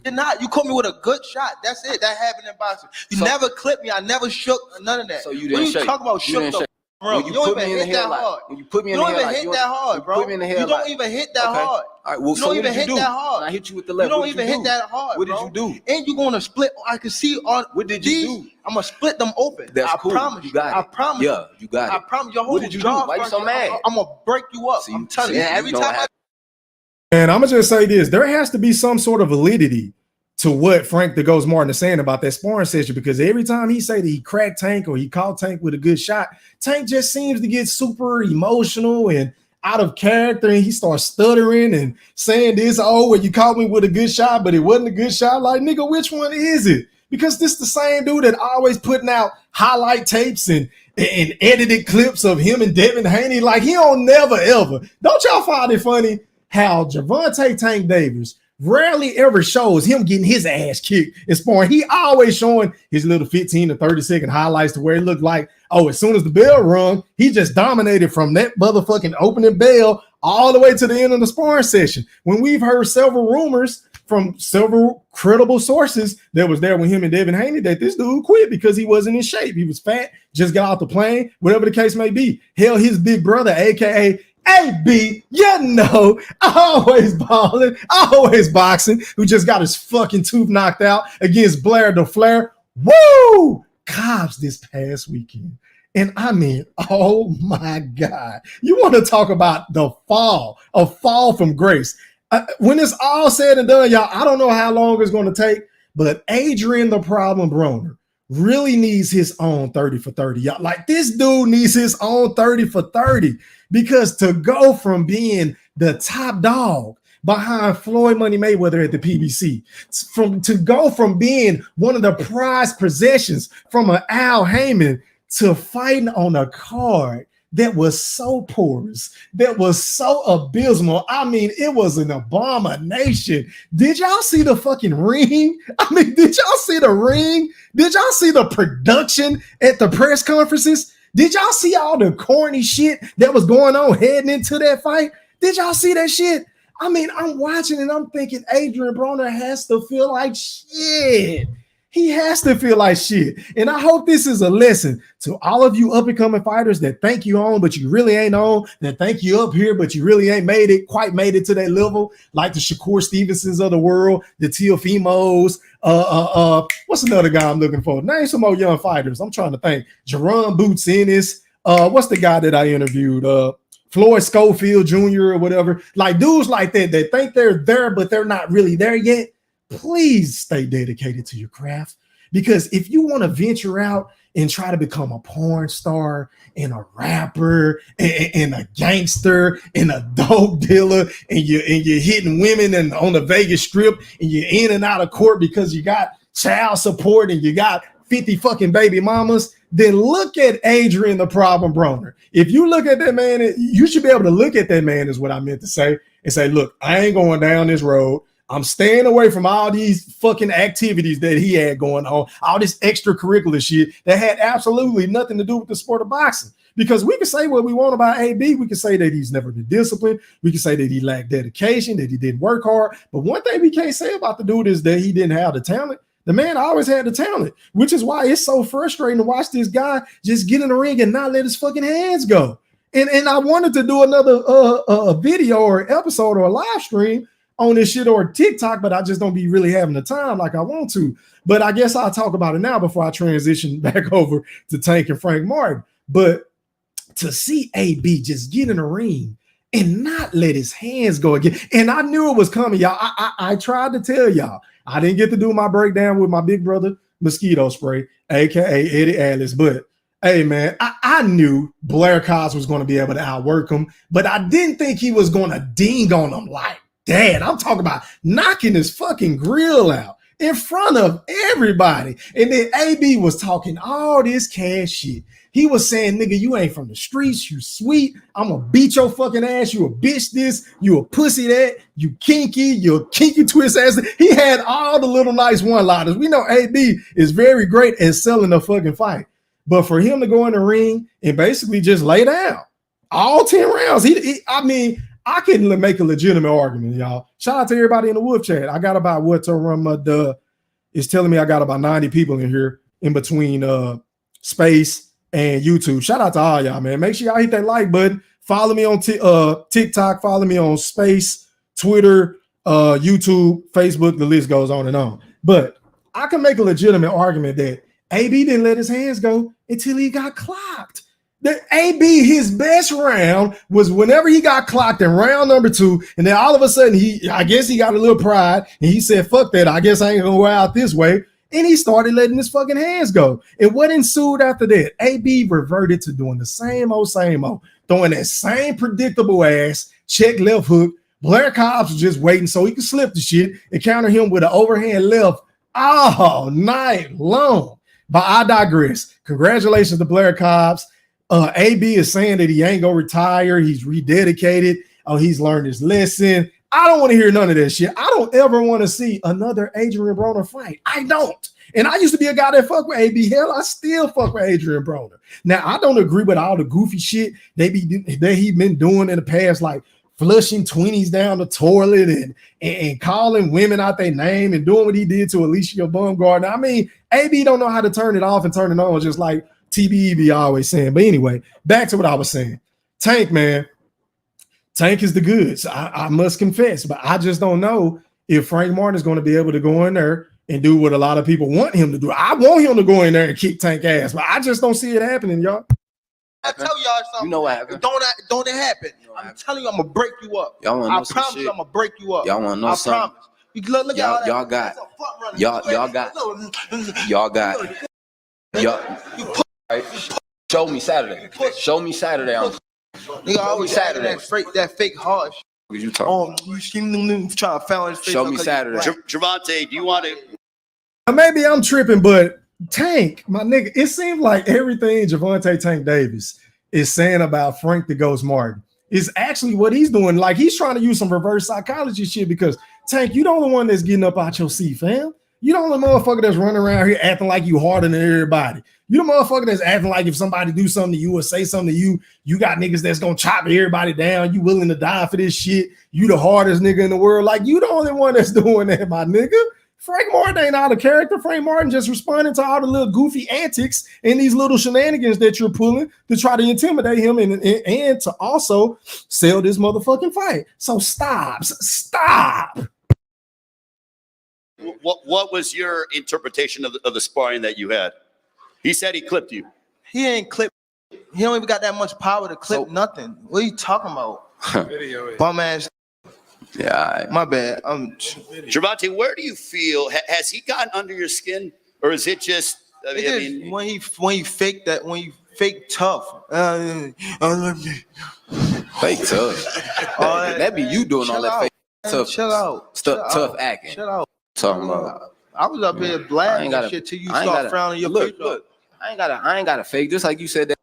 You're not. You caught me with a good shot. That's it. That happened in boxing. You never clipped me. I never shook none of that. So you didn't shake. What are you talking about? Shook though? Bro, you don't even hit that hard. When you put me in the head, you don't even hit that hard, bro. You don't even hit that hard. All right, well, you don't even hit that hard. I hit you with the left. You don't even hit that hard. What did you do? And you're gonna split. I can see on. What did you do? I'm gonna split them open. That's cool. I promise you. Got it. I promise. Yeah, you got it. I promise. Your whole what did you do? Why you so mad? I'm gonna break you up. I'm telling you. Every time. And I'm gonna just say this: there has to be some sort of validity to what Frank the Ghost Martin is saying about that sparring session, because every time he say that he cracked Tank or he caught Tank with a good shot, Tank just seems to get super emotional, and out of character and he starts stuttering and saying this, well, you caught me with a good shot, but it wasn't a good shot. Like, nigga, which one is it? Because this the same dude that always putting out highlight tapes and edited clips of him and Devin Haney. Like, he don't never, ever. Don't y'all find it funny how Gervonta Tank Davis rarely ever shows him getting his ass kicked in sparring? He always showing his little 15 to 30 second highlights to where it looked like, as soon as the bell rung, he just dominated from that motherfucking opening bell all the way to the end of the sparring session. When we've heard several rumors from several credible sources that was there with him and Devin Haney that this dude quit because he wasn't in shape. He was fat, just got off the plane, whatever the case may be. Hell, his big brother, aka AB, always balling, always boxing, who just got his fucking tooth knocked out against Blair the Flair. Woo! Cobbs this past weekend. And I mean, oh my God. You want to talk about the fall, a fall from grace. When it's all said and done, y'all, I don't know how long it's going to take, but Adrien the Problem Broner really needs his own 30 for 30. Y'all, like, this dude needs his own 30 for 30, because to go from being the top dog behind Floyd Money Mayweather at the PBC, to go from being one of the prized possessions from an Al Heyman to fighting on a card that was so porous, that was so abysmal. I mean, it was an abomination. Did y'all see the fucking ring? I mean, did y'all see the ring? Did y'all see the production at the press conferences? Did y'all see all the corny shit that was going on heading into that fight? Did y'all see that shit? I mean, I'm watching and I'm thinking Adrien Broner has to feel like shit. He has to feel like shit. And I hope this is a lesson to all of you up-and-coming fighters that think you on, but you really ain't on, that think you up here, but you really ain't quite made it to that level, like the Shakur Stevensons of the world, the Teofimos, what's another guy I'm looking for? Name some more young fighters. I'm trying to think. Jerron Boots Ennis. What's the guy that I interviewed? Floyd Schofield Jr. or whatever. Like, dudes like that think they're there, but they're not really there yet. Please stay dedicated to your craft, because if you want to venture out and try to become a porn star and a rapper and a gangster and a dope dealer, and you're hitting women and on the Vegas Strip, and you're in and out of court because you got child support and you got 50 fucking baby mamas, then look at Adrien the Problem Broner. If you look at that man, you should be able to look at that man, is what I meant to say, and say, look, I ain't going down this road. I'm staying away from all these fucking activities that he had going on, all this extracurricular shit that had absolutely nothing to do with the sport of boxing. Because we can say what we want about AB. We can say that he's never been disciplined. We can say that he lacked dedication, that he didn't work hard. But one thing we can't say about the dude is that he didn't have the talent. The man always had the talent, which is why it's so frustrating to watch this guy just get in the ring and not let his fucking hands go. And I wanted to do another a video or episode or a live stream on this shit or TikTok, but I just don't be really having the time like I want to. But I guess I'll talk about it now before I transition back over to Tank and Frank Martin. But to see AB just get in the ring and not let his hands go again. And I knew it was coming, y'all. I tried to tell y'all. I didn't get to do my breakdown with my big brother, Mosquito Spray, aka Eddie Alice. But hey, man, I knew Blair Cobbs was going to be able to outwork him, but I didn't think he was going to ding on him like that. I'm talking about knocking his fucking grill out in front of everybody. And then AB was talking all this cash shit. He was saying, nigga, you ain't from the streets. You sweet. I'm going to beat your fucking ass. You a bitch this. You a pussy that. You kinky twist ass. He had all the little nice one-liners. We know AB is very great at selling a fucking fight. But for him to go in the ring and basically just lay down all 10 rounds, I couldn't make a legitimate argument, y'all. Shout out to everybody in the Wolf chat. I got about it's telling me I got about 90 people in here in between Space and YouTube. Shout out to all y'all, man. Make sure y'all hit that like button. Follow me on TikTok. Follow me on Space, Twitter, YouTube, Facebook. The list goes on and on. But I can make a legitimate argument that AB didn't let his hands go until he got clocked. The AB, his best round was whenever he got clocked in round number 2, and then all of a sudden I guess he got a little pride and he said, fuck that, I guess I ain't gonna go out this way. And he started letting his fucking hands go. And what ensued after that? AB reverted to doing the same old, throwing that same predictable ass check left hook. Blair Cobbs was just waiting so he could slip the shit and counter him with an overhand left all night long. But I digress. Congratulations to Blair Cobbs. AB is saying that he ain't gonna retire. He's rededicated. Oh, he's learned his lesson. I don't want to hear none of that shit. I don't ever want to see another Adrien Broner fight. I don't. And I used to be a guy that fuck with AB. Hell, I still fuck with Adrien Broner. Now, I don't agree with all the goofy shit that he been doing in the past, like flushing 20s down the toilet and calling women out their name and doing what he did to Alicia Baumgartner. I mean, AB don't know how to turn it off and turn it on, just like TBE be always saying. But anyway, back to what I was saying. Tank, man. Tank is the goods. I must confess, but I just don't know if Frank Martin is going to be able to go in there and do what a lot of people want him to do. I want him to go in there and kick Tank ass, but I just don't see it happening, y'all. I tell y'all something. You know what happened? Don't it happen? I'm telling you, I'm gonna break you up. Y'all want to know some shit? I promise you, I'm gonna break you up. Y'all want to know something? Look y'all got. Show me Saturday. Show me Saturday. Nigga always Saturday. That fake hard shit. What you talking? You trying to found his face. Show me Saturday. Gervonta, do you want to? Maybe I'm tripping, but Tank, my nigga, it seems like everything Gervonta Tank Davis is saying about Frank the Ghost Martin is actually what he's doing. Like, he's trying to use some reverse psychology shit because, Tank, you the only one that's getting up out your seat, fam. You the only motherfucker that's running around here acting like you harder than everybody. You the motherfucker that's acting like if somebody do something to you or say something to you, you got niggas that's gonna chop everybody down. You willing to die for this shit. You the hardest nigga in the world. Like, you the only one that's doing that, my nigga. Frank Martin ain't out of character. Frank Martin just responding to all the little goofy antics and these little shenanigans that you're pulling to try to intimidate him and to also sell this motherfucking fight. So stop. What was your interpretation of the sparring that you had? He said he clipped you. He ain't clipped. He don't even got that much power to clip nothing. What are you talking about? Bum ass. Yeah, my bad. Gervonta, where do you feel? Has he gotten under your skin, or is it just? I mean, when he faked that, when he fake tough. Fake tough. That be you doing all that fake tough. Chill out. Tough acting. Chill out. Talking about. I was up here blasting shit till you start frowning your face. Look. I ain't got a fake. Just like you said that.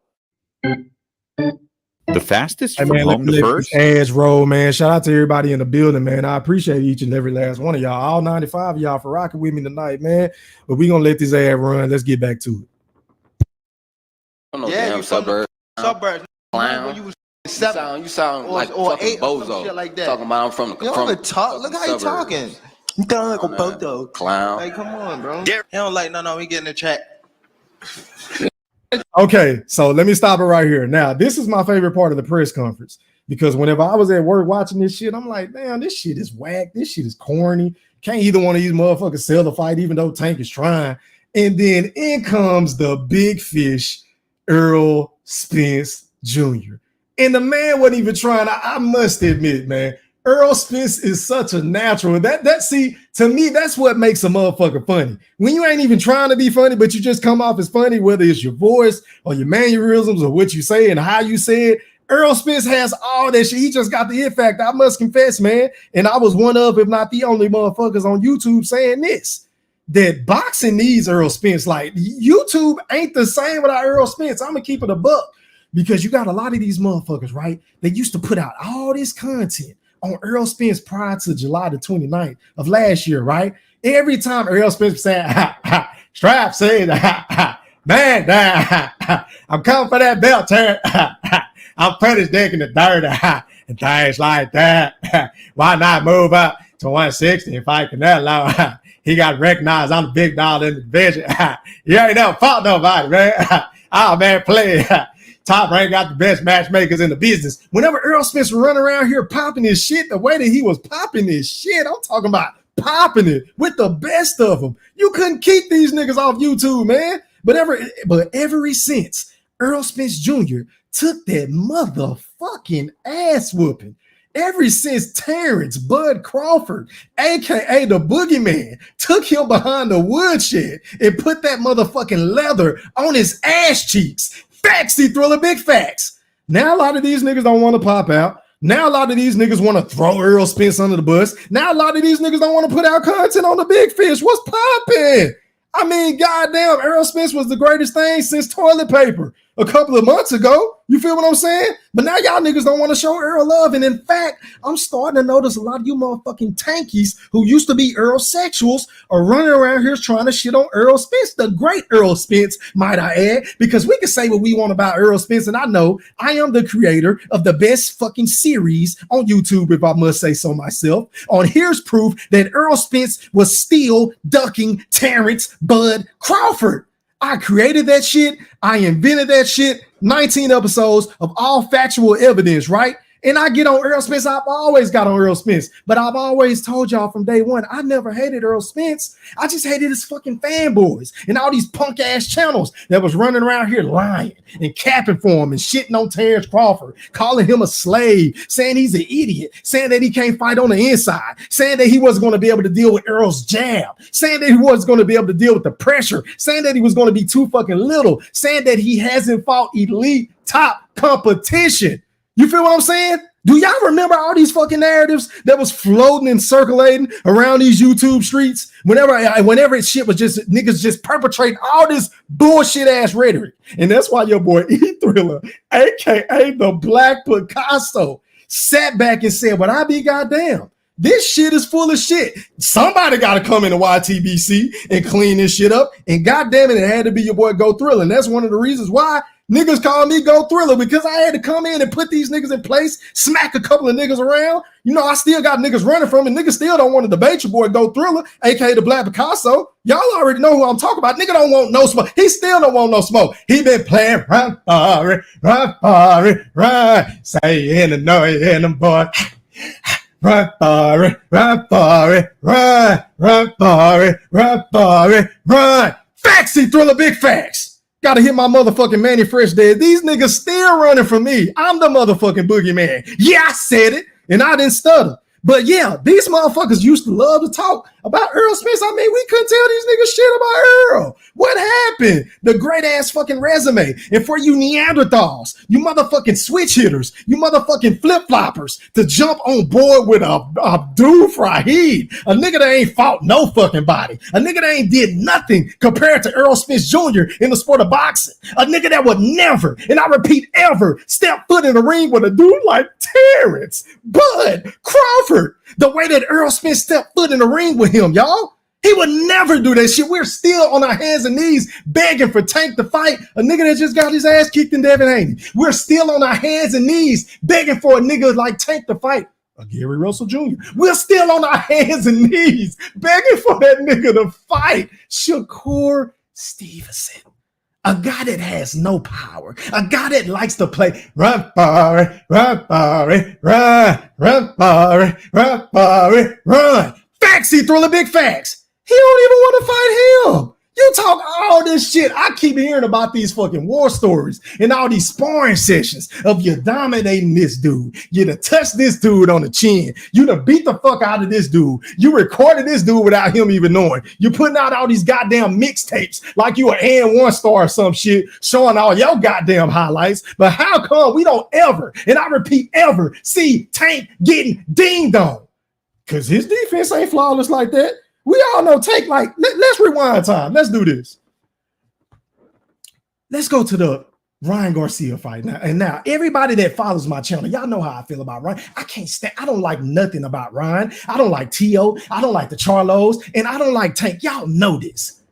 The fastest from man, home to first. Ass roll, man. Shout out to everybody in the building, man. I appreciate each and every last one of y'all. All 95 of y'all for rocking with me tonight, man. But we gonna let this ad run. Let's get back to it. Yeah, you suburbs. When you was 7, you sound like or 8 bozo. Shit like that. Talking about I'm from the look how you talking. You sound like a bozo. Clown. Hey, come on, bro. He don't like no. We get in the chat. Okay, so let me stop it right here. Now, this is my favorite part of the press conference because whenever I was at work watching this shit, I'm like, damn, this shit is whack. This shit is corny. Can't either one of these motherfuckers sell the fight, even though Tank is trying. And then in comes the big fish, Errol Spence Jr. And the man wasn't even trying. I must admit, man, Errol Spence is such a natural. See, to me, that's what makes a motherfucker funny. When you ain't even trying to be funny, but you just come off as funny, whether it's your voice or your mannerisms or what you say and how you say it. Errol Spence has all that shit. He just got the it factor. I must confess, man. And I was one of, if not the only motherfuckers on YouTube saying this, that boxing needs Errol Spence. Like, YouTube ain't the same without Errol Spence. I'm going to keep it a buck because you got a lot of these motherfuckers, right? They used to put out all this content on Errol Spence prior to July the 29th of last year, right? Every time Errol Spence said, Strap said, man, I'm coming for that belt, Terry. I'm putting his dick in the dirt and things like that. Why not move up to 160 and fight Canelo? He got recognized. I'm the big dog in the division. You ain't never fought nobody, man. Oh, man, play. Top Rank got the best matchmakers in the business. Whenever Errol Spence was running around here popping his shit, the way that he was popping his shit, I'm talking about popping it with the best of them. You couldn't keep these niggas off YouTube, man. But ever since Errol Spence Jr. took that motherfucking ass whooping, ever since Terrence Bud Crawford, aka the Boogeyman, took him behind the woodshed and put that motherfucking leather on his ass cheeks. Facts, he thriller, big facts. Now a lot of these niggas don't want to pop out. Now a lot of these niggas want to throw Errol Spence under the bus. Now a lot of these niggas don't want to put out content on the big fish. What's popping? I mean, goddamn, Errol Spence was the greatest thing since toilet paper a couple of months ago. You feel what I'm saying? But now y'all niggas don't want to show Errol love. And in fact, I'm starting to notice a lot of you motherfucking tankies who used to be Errol sexuals are running around here trying to shit on Errol Spence, the great Errol Spence, might I add, because we can say what we want about Errol Spence. And I know I am the creator of the best fucking series on YouTube, if I must say so myself, on Here's Proof that Errol Spence was still ducking Terrence Bud Crawford. I created that shit. I invented that shit. 19 episodes of all factual evidence, right? And I get on Errol Spence. I've always got on Errol Spence. But I've always told y'all from day one, I never hated Errol Spence. I just hated his fucking fanboys and all these punk ass channels that was running around here lying and capping for him and shitting on Terrence Crawford, calling him a slave, saying he's an idiot, saying that he can't fight on the inside, saying that he wasn't going to be able to deal with Errol's jab, saying that he wasn't going to be able to deal with the pressure, saying that he was going to be too fucking little, saying that he hasn't fought elite top competition. You feel what I'm saying? Do y'all remember all these fucking narratives that was floating and circulating around these YouTube streets? Whenever shit was just niggas just perpetrating all this bullshit ass rhetoric. And that's why your boy E-Thriller, aka the Black Picasso, sat back and said, "But I be goddamn. This shit is full of shit. Somebody got to come into YTBC and clean this shit up. And goddamn it had to be your boy Go Thriller. And that's one of the reasons why niggas call me Go Thriller, because I had to come in and put these niggas in place, smack a couple of niggas around. You know, I still got niggas running from it. Niggas still don't want to debate your boy Go Thriller, aka the Black Picasso. Y'all already know who I'm talking about. Nigga don't want no smoke. He still don't want no smoke. He been playing run, saying the noise in them boy. Run for it, run for it, run for it, run for it, run. Faxy Thriller, big facts. Gotta hit my motherfucking Manny Fresh dead. These niggas still running from me. I'm the motherfucking boogeyman. Yeah, I said it, and I didn't stutter. But yeah, these motherfuckers used to love to talk about Errol Spence. I mean, we couldn't tell these niggas shit about Errol. What happened? The great ass fucking resume. And for you Neanderthals, you motherfucking switch hitters, you motherfucking flip-floppers to jump on board with Abdul Fahid, a nigga that ain't fought no fucking body, a nigga that ain't did nothing compared to Errol Spence Jr. in the sport of boxing, a nigga that would never, and I repeat ever, step foot in the ring with a dude like Terrence Bud Crawford. The way that Errol Spence stepped foot in the ring with him, y'all. He would never do that shit. We're still on our hands and knees begging for Tank to fight a nigga that just got his ass kicked in Devin Haney. We're still on our hands and knees begging for a nigga like Tank to fight a Gary Russell Jr. We're still on our hands and knees begging for that nigga to fight Shakur Stevenson. A guy that has no power, a guy that likes to play run for it, run for it, run for it, run for it, run. Faxy Thriller, big facts. He don't even want to fight him. You talk all this shit. I keep hearing about these fucking war stories and all these sparring sessions of you dominating this dude. You to touch this dude on the chin. You to beat the fuck out of this dude. You recorded this dude without him even knowing. You putting out all these goddamn mixtapes like you an AN1 star or some shit, showing all your goddamn highlights. But how come we don't ever, and I repeat ever, see Tank getting dinged on? Because his defense ain't flawless like that. We all know Tank, like, let's rewind time. Let's do this. Let's go to the Ryan Garcia fight now. And now, everybody that follows my channel, y'all know how I feel about Ryan. I don't like nothing about Ryan. I don't like T.O. I don't like the Charlos. And I don't like Tank. Y'all know this.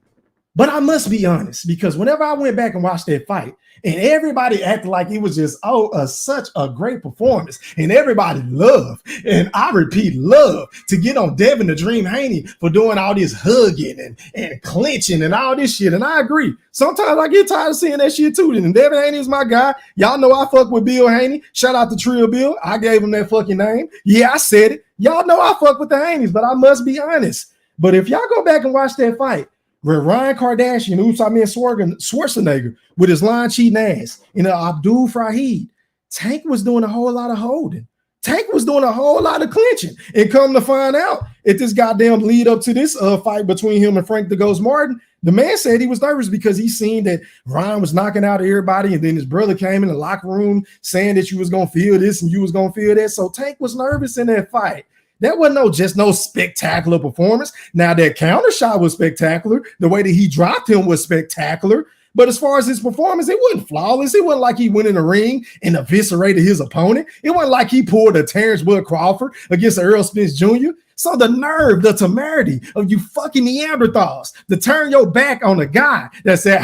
But I must be honest, because whenever I went back and watched that fight, and everybody acted like it was just, such a great performance. And everybody loved, and I repeat, love to get on Devin the Dream Haney for doing all this hugging and clinching and all this shit. And I agree. Sometimes I get tired of seeing that shit too. And Devin Haney is my guy. Y'all know I fuck with Bill Haney. Shout out to Trill Bill. I gave him that fucking name. Yeah, I said it. Y'all know I fuck with the Haneys, but I must be honest. But if y'all go back and watch that fight, where Ryan Kardashian, Schwarzenegger, with his line cheating ass, and Abdul Fahid, Tank was doing a whole lot of holding. Tank was doing a whole lot of clinching. And come to find out, at this goddamn lead up to this fight between him and Frank the Ghost Martin, The man said he was nervous because he seen that Ryan was knocking out everybody, and then his brother came in the locker room saying that you was gonna feel this and you was gonna feel that. So Tank was nervous in that fight. That wasn't just no spectacular performance. Now that counter shot was spectacular. The way that he dropped him was spectacular. But as far as his performance, it wasn't flawless. It wasn't like he went in the ring and eviscerated his opponent. It wasn't like he pulled a Terrence Bud Crawford against Errol Spence Jr. So the nerve, the temerity of you fucking Neanderthals to turn your back on a guy that said,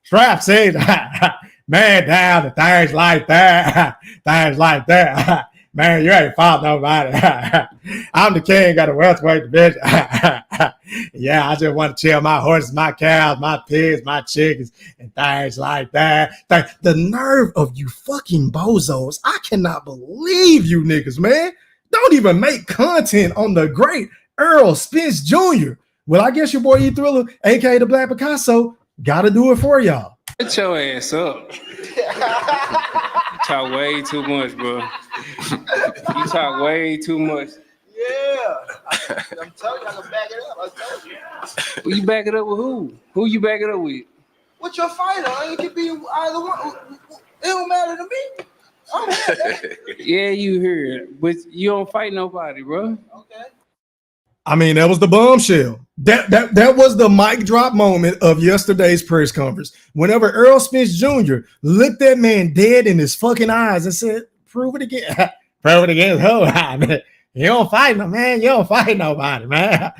Strap says, man down, the things like that, things like that. Man, you ain't fought nobody. I'm the king of the welterweight division. Yeah, I just want to chill my horses, my cows, my pigs, my chickens, and things like that. The nerve of you fucking bozos. I cannot believe you niggas, man. Don't even make content on the great Errol Spence Jr. Well, I guess your boy E Thriller, aka the Black Picasso, gotta do it for y'all. Get your ass up. You talk way too much, bro. You talk way too much. Yeah. I'm telling you, I can back it up. I told you. Well, you back it up with who? Who you back it up with? What's your fighter? It could be either one. It don't matter to me. I'm here. Yeah, you here, but you don't fight nobody, bro. Okay. I mean, that was the bombshell. That was the mic drop moment of yesterday's press conference. Whenever Errol Spence Jr. looked that man dead in his fucking eyes and said, prove it again. Prove it again. Oh, man. You don't fight no man. You don't fight nobody, man.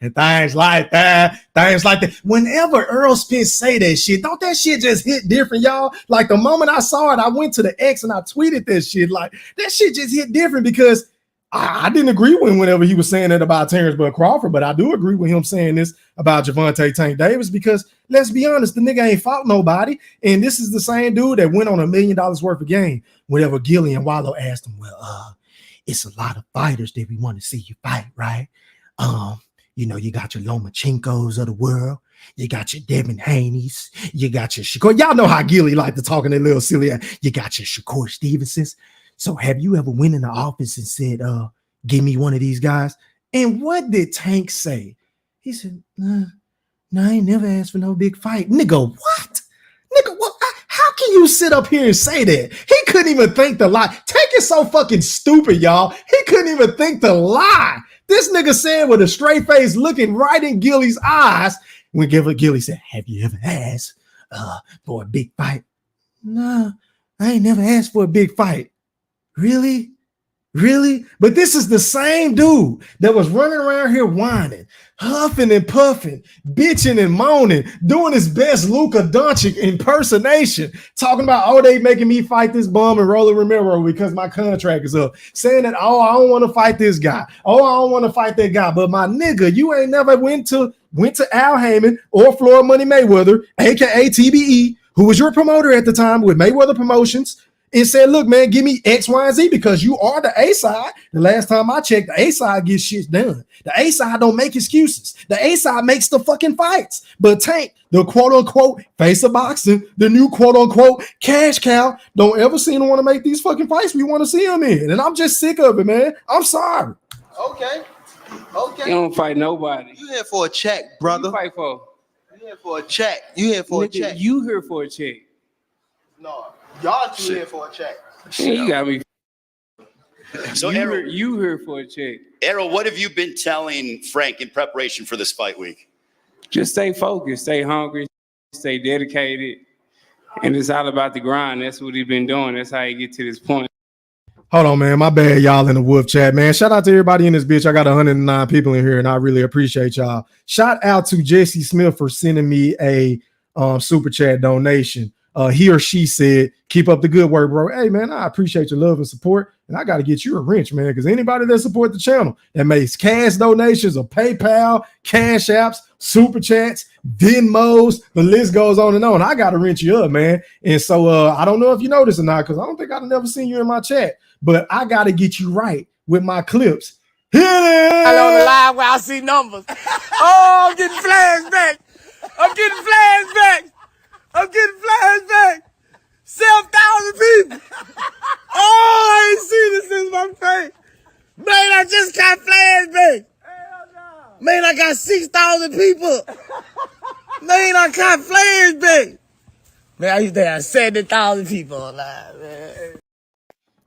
And things like that. Things like that. Whenever Errol Spence say that shit, don't that shit just hit different, y'all? Like the moment I saw it, I went to the X and I tweeted that shit. Like that shit just hit different because I didn't agree with him whenever he was saying that about Terrence Bud Crawford, but I do agree with him saying this about Gervonta Tank Davis because let's be honest, the nigga ain't fought nobody. And this is the same dude that went on $1 million worth of game. Whenever Gilly and Wallow asked him, well, it's a lot of fighters that we want to see you fight, right? You know, you got your Lomachenkos of the world. You got your Devin Haney's. You got your Shakur. Y'all know how Gilly like to talk in that little silly. You got your Shakur Stevensons. So have you ever went in the office and said, give me one of these guys? And what did Tank say? He said, no, I ain't never asked for no big fight. Nigga, what? Nigga, what? How can you sit up here and say that? He couldn't even think to lie. Tank is so fucking stupid, y'all. He couldn't even think to lie. This nigga said with a straight face looking right in Gilly's eyes when Gilly said, have you ever asked for a big fight? No, I ain't never asked for a big fight. Really? Really? But this is the same dude that was running around here whining, huffing and puffing, bitching and moaning, doing his best Luka Doncic impersonation, talking about, oh, they making me fight this bum and Rolly Romero because my contract is up, saying that, oh, I don't want to fight this guy. Oh, I don't want to fight that guy. But my nigga, you ain't never went to Al Heyman or Floyd Money Mayweather, aka TBE, who was your promoter at the time with Mayweather Promotions, and said, look, man, give me X, Y, and Z because you are the A-side. The last time I checked, the A-side gets shit done. The A-side don't make excuses. The A-side makes the fucking fights. But Tank, the quote-unquote face of boxing, the new quote-unquote cash cow, don't ever seem to want to make these fucking fights we want to see him in. And I'm just sick of it, man. I'm sorry. Okay. You don't fight nobody. You here for a check, brother. What you fight for? You here for a check. You here for a check. You here for a check. No. Y'all two here for a check. Yeah, you got me. So you here for a check. Errol, what have you been telling Frank in preparation for this fight week? Just stay focused, stay hungry, stay dedicated. And it's all about the grind. That's what he's been doing. That's how he get to this point. Hold on, man. My bad, y'all in the Wolf chat, man. Shout out to everybody in this bitch. I got 109 people in here, and I really appreciate y'all. Shout out to Jesse Smith for sending me a super chat donation. He or she said, keep up the good work, bro. Hey, man, I appreciate your love and support. And I got to get you a wrench, man, because anybody that support the channel that makes cash donations or PayPal, Cash Apps, Super Chats, Venmos, the list goes on and on. I got to wrench you up, man. And so I don't know if you know this or not, because I don't think I've never seen you in my chat, but I got to get you right with my clips. Hit it! I on the live where I see numbers. Oh, I'm getting flashbacks. I'm getting flashbacks. 7,000 people. Oh, I ain't seen this since my face. Man, I just got flashbacks. Man, I got 6,000 people. I got flares, babe. Man, I used to have 70,000 people alive, man.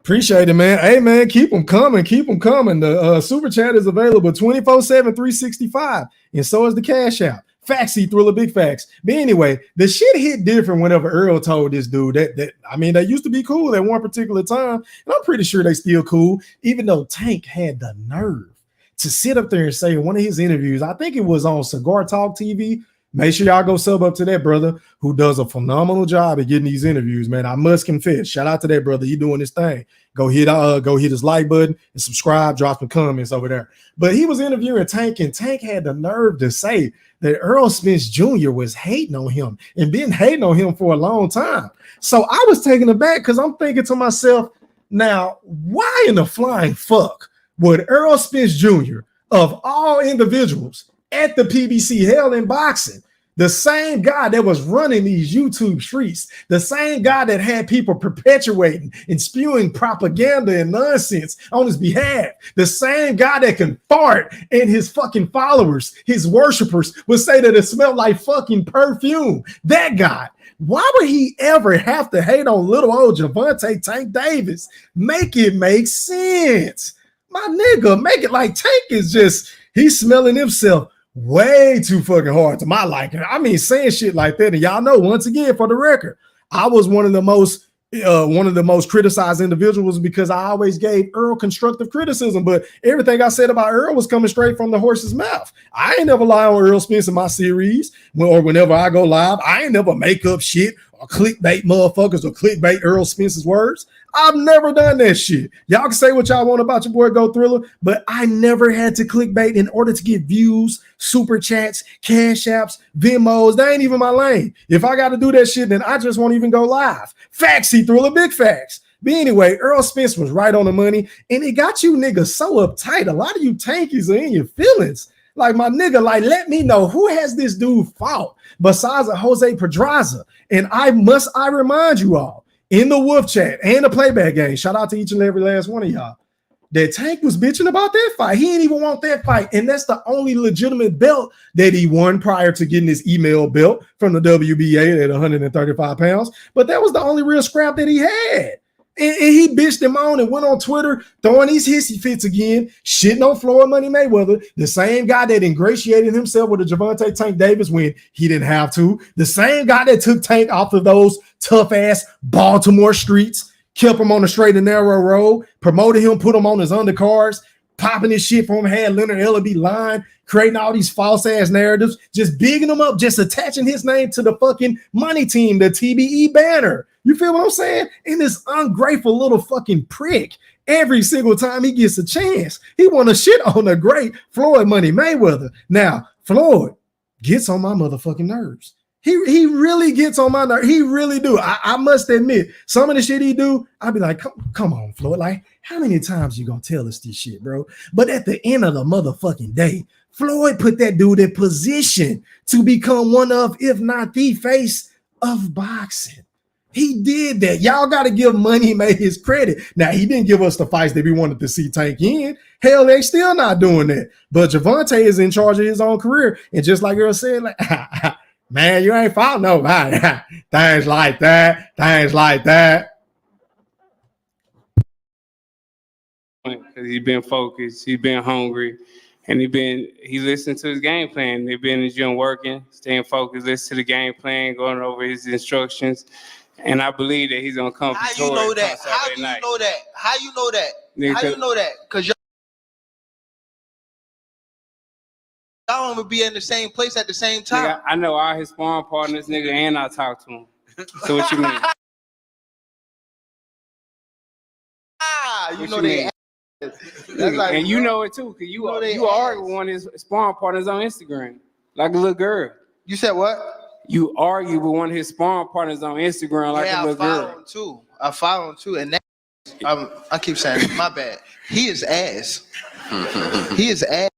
Appreciate it, man. Hey, man, keep them coming. Keep them coming. The super chat is available 24/7, 365. And so is the cash app. Faxy, Thriller, big facts. But anyway, the shit hit different whenever Earl told this dude that they used to be cool at one particular time. And I'm pretty sure they still cool, even though Tank had the nerve to sit up there and say in one of his interviews, I think it was on Cigar Talk TV. Make sure y'all go sub up to that brother who does a phenomenal job at getting these interviews, man. I must confess. Shout out to that brother. He doing his thing. Go hit his like button and subscribe, drop some comments over there. But he was interviewing Tank, and Tank had the nerve to say that Errol Spence Jr. was hating on him and been hating on him for a long time. So I was taken aback because I'm thinking to myself, now, why in the flying fuck would Errol Spence Jr. of all individuals at the PBC Hell in Boxing, the same guy that was running these YouTube streets, the same guy that had people perpetuating and spewing propaganda and nonsense on his behalf, the same guy that can fart and his fucking followers, his worshipers, would say that it smelled like fucking perfume. That guy. Why would he ever have to hate on little old Gervonta Tank Davis? Make it make sense. My nigga, make it like Tank is just, he's smelling himself way too fucking hard to my liking. I mean, saying shit like that, and y'all know, once again, for the record, I was one of the most criticized individuals because I always gave Earl constructive criticism, but everything I said about Earl was coming straight from the horse's mouth. I ain't never lie on Errol Spence in my series or whenever I go live. I ain't never make up shit or clickbait motherfuckers or clickbait Errol Spence's words. I've never done that shit. Y'all can say what y'all want about your boy Go Thriller, but I never had to clickbait in order to get views, super chats, cash apps, Venmos. That ain't even my lane. If I got to do that shit, then I just won't even go live. Faxy, Thriller, big facts. But anyway, Errol Spence was right on the money, and it got you niggas so uptight. A lot of you tankies are in your feelings. Like, my nigga, like, let me know who has this dude fought besides a Jose Pedraza. And I remind you all, in the Wolf Chat and the Playback Game, shout out to each and every last one of y'all, that Tank was bitching about that fight. He didn't even want that fight. And that's the only legitimate belt that he won prior to getting his email belt from the WBA at 135 pounds. But that was the only real scrap that he had. And he bitched him on and went on Twitter throwing these hissy fits again, shitting on Floyd Money Mayweather, the same guy that ingratiated himself with the Gervonta Tank Davis when he didn't have to, the same guy that took Tank off of those tough-ass Baltimore streets, kept him on the straight and narrow road, promoted him, put him on his undercards, popping his shit for him, had Leonard Ellaby lying, creating all these false-ass narratives, just bigging him up, just attaching his name to the fucking money team, the TBE banner. You feel what I'm saying? And this ungrateful little fucking prick, every single time he gets a chance, he want to shit on the great Floyd Money Mayweather. Now, Floyd gets on my motherfucking nerves. He really gets on my nerves. He really do. I must admit, some of the shit he do, I'd be like, come on, Floyd. Like, how many times you gonna tell us this shit, bro? But at the end of the motherfucking day, Floyd put that dude in position to become one of, if not the face of boxing. He did that. Y'all got to give Money May his credit. Now, he didn't give us the fights that we wanted to see Tank in. Hell, they still not doing that. But Gervonta is in charge of his own career. And just like Earl said, like, man, you ain't fought nobody. Things like that. Things like that. He's been focused. He's been hungry. And he listened to his game plan. They've been in the gym working, staying focused, listen to the game plan, going over his instructions. And I believe that he's gonna come. How you know that? How you know that? How you know that? How you know that? Because y'all don't even be in the same place at the same time. Nigga, I know all his sparring partners, nigga, and I talk to him. So what you mean? You know they. Like, and you know it too, because you argue with one of his sparring partners on Instagram, like a little girl. You said what? You argue with one of his sparring partners on Instagram like a little girl. I follow him too. And that, I keep saying, my bad. He is ass. He is ass.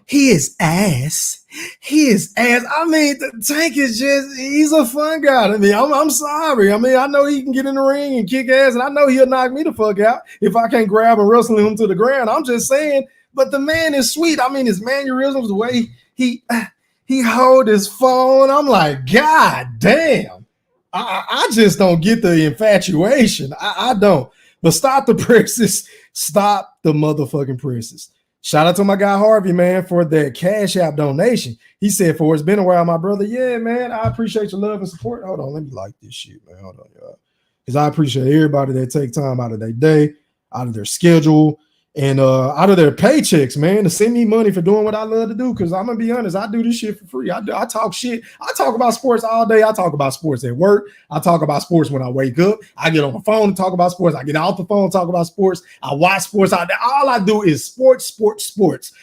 He is ass. He is ass. I mean, the Tank is he's a fun guy to me. I'm sorry. I mean, I know he can get in the ring and kick ass, and I know he'll knock me the fuck out if I can't grab and wrestle him to the ground. I'm just saying, but the man is sweet. I mean, his mannerisms, the way He hold his phone. I'm like, God damn. I just don't get the infatuation. I don't. But stop the presses. Stop the motherfucking presses. Shout out to my guy Harvey, man, for that Cash App donation. He said, "For it's been a while, my brother." Yeah, man, I appreciate your love and support. Hold on, let me like this shit, man. Hold on, y'all. Because I appreciate everybody that take time out of their day, out of their schedule, and out of their paychecks, man, to send me money for doing what I love to do. Because I'm going to be honest, I do this shit for free. I talk shit. I talk about sports all day. I talk about sports at work. I talk about sports when I wake up. I get on the phone and talk about sports. I get off the phone and talk about sports. I watch sports out there. All I do is sports.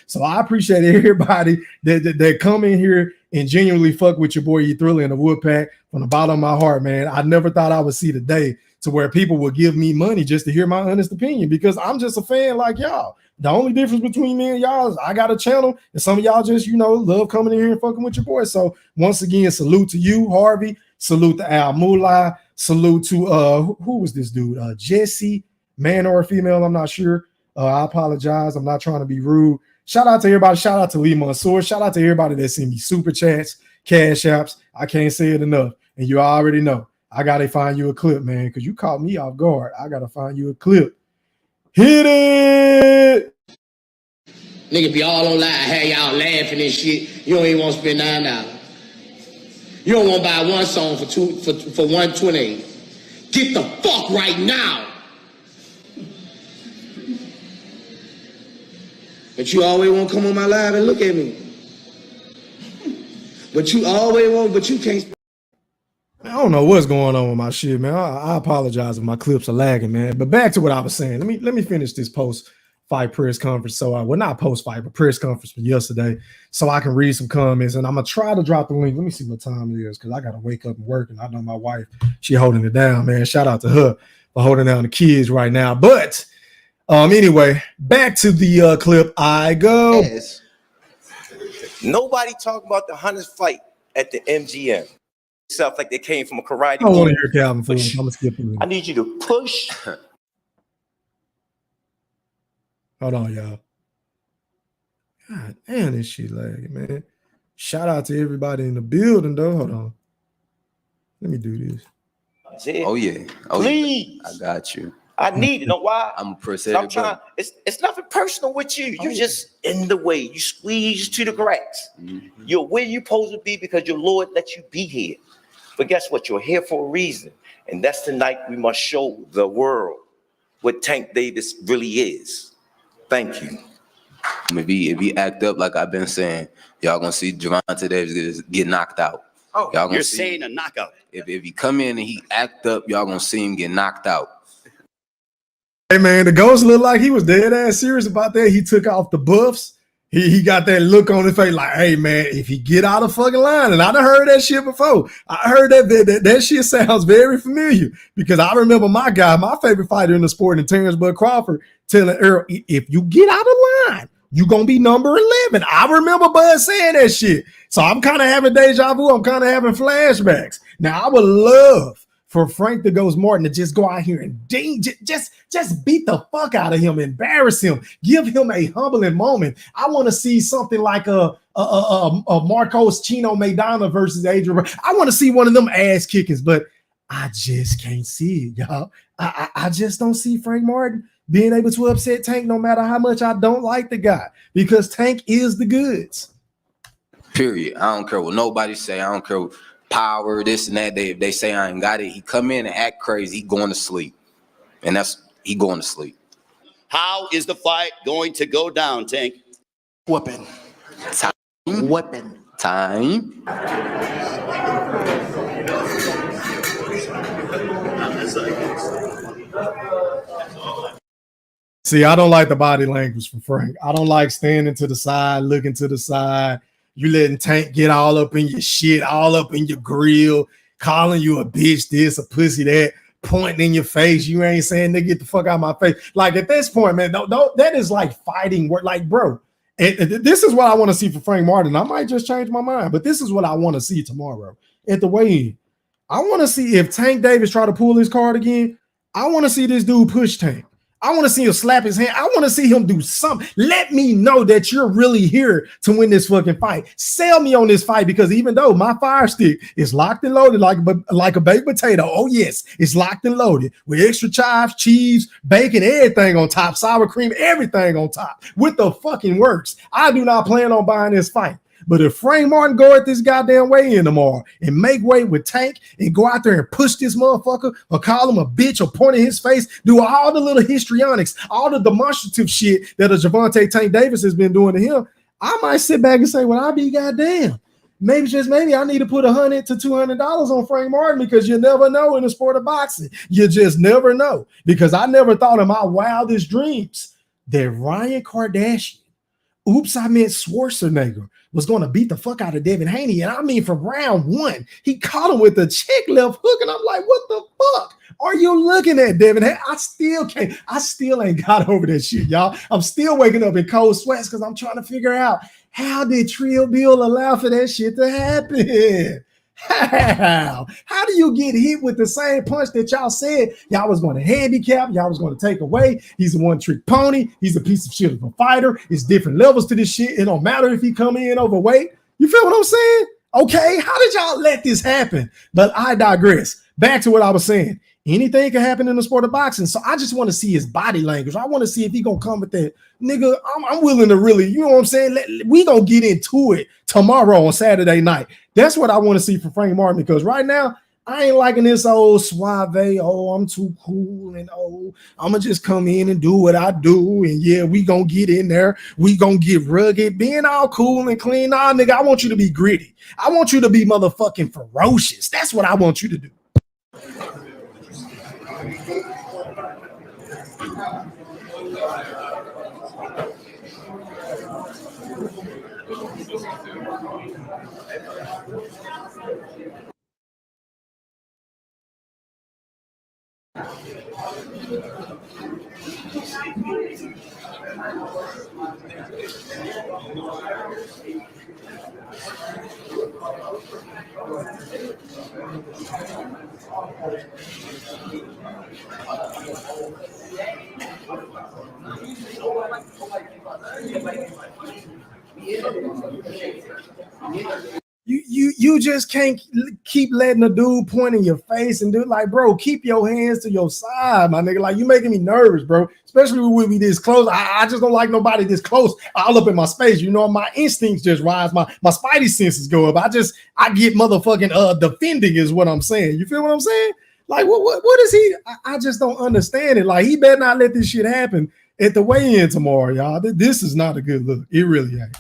So I appreciate everybody that come in here and genuinely fuck with your boy E Thriller and the Woodpack from the bottom of my heart, man. I never thought I would see the day to where people would give me money just to hear my honest opinion, because I'm just a fan like y'all. The only difference between me and y'all is I got a channel and some of y'all just, love coming in here and fucking with your boy. So once again, salute to you, Harvey. Salute to Al Mullah. Salute to, who was this dude? Jesse, man or female, I'm not sure. I apologize. I'm not trying to be rude. Shout out to everybody. Shout out to Lee Mansour. Shout out to everybody that sent me super chats, cash apps. I can't say it enough. And you already know. I got to find you a clip, man, because you caught me off guard. I got to find you a clip. Hit it! Nigga be all online, have y'all laughing and shit. You don't even want to spend $9. You don't want to buy one song for $128. Get the fuck right now. But you always want to come on my live and look at me. But you can't. I don't know what's going on with my shit, man. I apologize if my clips are lagging, man. But back to what I was saying. Let me finish this post-fight press conference. So, not post-fight, but press conference from yesterday, so I can read some comments. And I'm gonna try to drop the link. Let me see what time it is, because I gotta wake up and work. And I know my wife, she holding it down, man. Shout out to her for holding down the kids right now. But anyway, back to the clip. I go. Yes. Nobody talking about the Hunters fight at the MGM. Stuff like they came from a karate. I don't want to hear Calvin Ford. I'm gonna skip it. I need you to push. Hold on, y'all. God damn, this shit lagging, man. Shout out to everybody in the building, though. Hold on. Let me do this. Oh yeah. Please. Yeah. I got you. I need to know why. I'm a I'm trying. It's nothing personal with you. You're just in the way. You squeeze to the cracks. Mm-hmm. You're where you're supposed to be because your Lord let you be here. But guess what? You're here for a reason. And that's the night we must show the world what Tank Davis really is. Thank you. If he act up like I've been saying, y'all gonna see Gervonta Davis get knocked out. Oh, y'all gonna you're see saying a knockout. If he come in and he act up, y'all gonna see him get knocked out. Hey man, the Ghost looked like he was dead ass serious about that. He took off the buffs. He got that look on his face like, hey, man, if he get out of fucking line, and I done heard that shit before. I heard that shit sounds very familiar, because I remember my favorite fighter in the sport, and Terrence Bud Crawford, telling Errol, if you get out of line, you going to be number 11. I remember Bud saying that shit. So I'm kind of having deja vu. I'm kind of having flashbacks. Now, I would love for Frank the Ghost Martin to just go out here and just beat the fuck out of him, embarrass him, give him a humbling moment. I want to see something like a Marcos Chino Maidana versus Adrien. I want to see one of them ass kickings, but I just can't see it, y'all. I just don't see Frank Martin being able to upset Tank, no matter how much I don't like the guy, because Tank is the goods. Period. I don't care what nobody say. I don't care power, this and that. They say I ain't got it. He come in and act crazy. He going to sleep. And he going to sleep. How is the fight going to go down, Tank? Weapon. Time. Weapon. Time. See, I don't like the body language from Frank. I don't like standing to the side, looking to the side. You letting Tank get all up in your shit, all up in your grill, calling you a bitch this, a pussy that, pointing in your face. You ain't saying, nigga, get the fuck out of my face. Like, at this point, man, that is like fighting work. Like, bro, this is what I want to see for Frank Martin. I might just change my mind, but this is what I want to see tomorrow at the weigh-in. I want to see if Tank Davis try to pull his card again. I want to see this dude push Tank. I want to see him slap his hand. I want to see him do something. Let me know that you're really here to win this fucking fight. Sell me on this fight, because even though my fire stick is locked and loaded like a baked potato, oh yes, it's locked and loaded with extra chives, cheese, bacon, everything on top, sour cream, everything on top with the fucking works. I do not plan on buying this fight. But if Frank Martin go at this goddamn weigh-in tomorrow and make weight with Tank and go out there and push this motherfucker or call him a bitch or point in his face, do all the little histrionics, all the demonstrative shit that a Gervonta Tank Davis has been doing to him, I might sit back and say, well, I'll be goddamn. Maybe just maybe I need to put $100 to $200 on Frank Martin, because you never know in the sport of boxing. You just never know. Because I never thought in my wildest dreams that Ryan Kardashian, oops, I meant Schwarzenegger, was going to beat the fuck out of Devin Haney. And I mean, from round one, he caught him with a check left hook. And I'm like, what the fuck are you looking at, Devin Haney? I still ain't got over that shit, y'all. I'm still waking up in cold sweats because I'm trying to figure out, how did Trill Bill allow for that shit to happen? How do you get hit with the same punch that y'all said y'all was going to handicap, y'all was going to take away? He's a one-trick pony. He's a piece of shit of a fighter. It's different levels to this shit. It don't matter if he come in overweight. You feel what I'm saying? Okay, how did y'all let this happen? But I digress. Back to what I was saying. Anything can happen in the sport of boxing. So I just want to see his body language. I want to see if he gonna come with that. Nigga, I'm willing to really, you know what I'm saying? We gonna get into it tomorrow on Saturday night. That's what I want to see from Frank Martin, because right now, I ain't liking this old suave, oh, I'm too cool, and oh, I'm gonna just come in and do what I do, and yeah, we gonna get in there, we gonna get rugged, being all cool and clean. Nah, nigga, I want you to be gritty. I want you to be motherfucking ferocious. That's what I want you to do. You just can't keep letting a dude point in your face and do like, bro, keep your hands to your side, my nigga. Like, you making me nervous, bro. Especially when we be this close. I just don't like nobody this close all up in my space. You know, my instincts just rise. My spidey senses go up. I get motherfucking defending is what I'm saying. You feel what I'm saying? Like, what is he? I just don't understand it. Like, he better not let this shit happen at the weigh-in tomorrow, y'all. This is not a good look. It really ain't.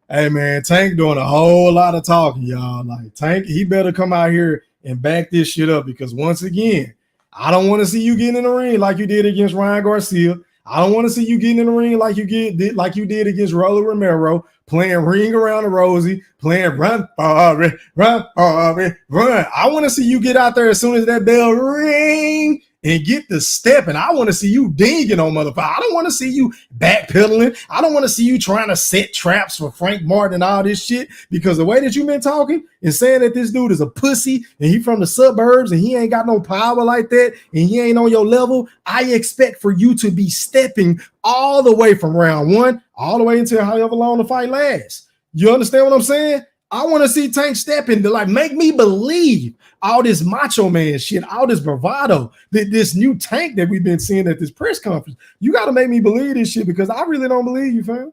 Hey man, Tank doing a whole lot of talking, y'all. Like, Tank, he better come out here and back this shit up, because once again, I don't want to see you getting in the ring like you did against Ryan Garcia. I don't want to see you getting in the ring like you did against Rolly Romero, playing Ring Around the Rosie, playing Run for it, Run for it, Run. I want to see you get out there as soon as that bell ring and get the step. And I want to see you dinging on motherfucker. I don't want to see you backpedaling. I don't want to see you trying to set traps for Frank Martin and all this shit, because the way that you've been talking and saying that this dude is a pussy and he from the suburbs and he ain't got no power like that and he ain't on your level, I expect for you to be stepping all the way from round one all the way until however long the fight lasts. You understand what I'm saying? I want to see Tank stepping to, like, make me believe all this macho man shit, all this bravado, this new Tank that we've been seeing at this press conference. You got to make me believe this shit, because I really don't believe you, fam.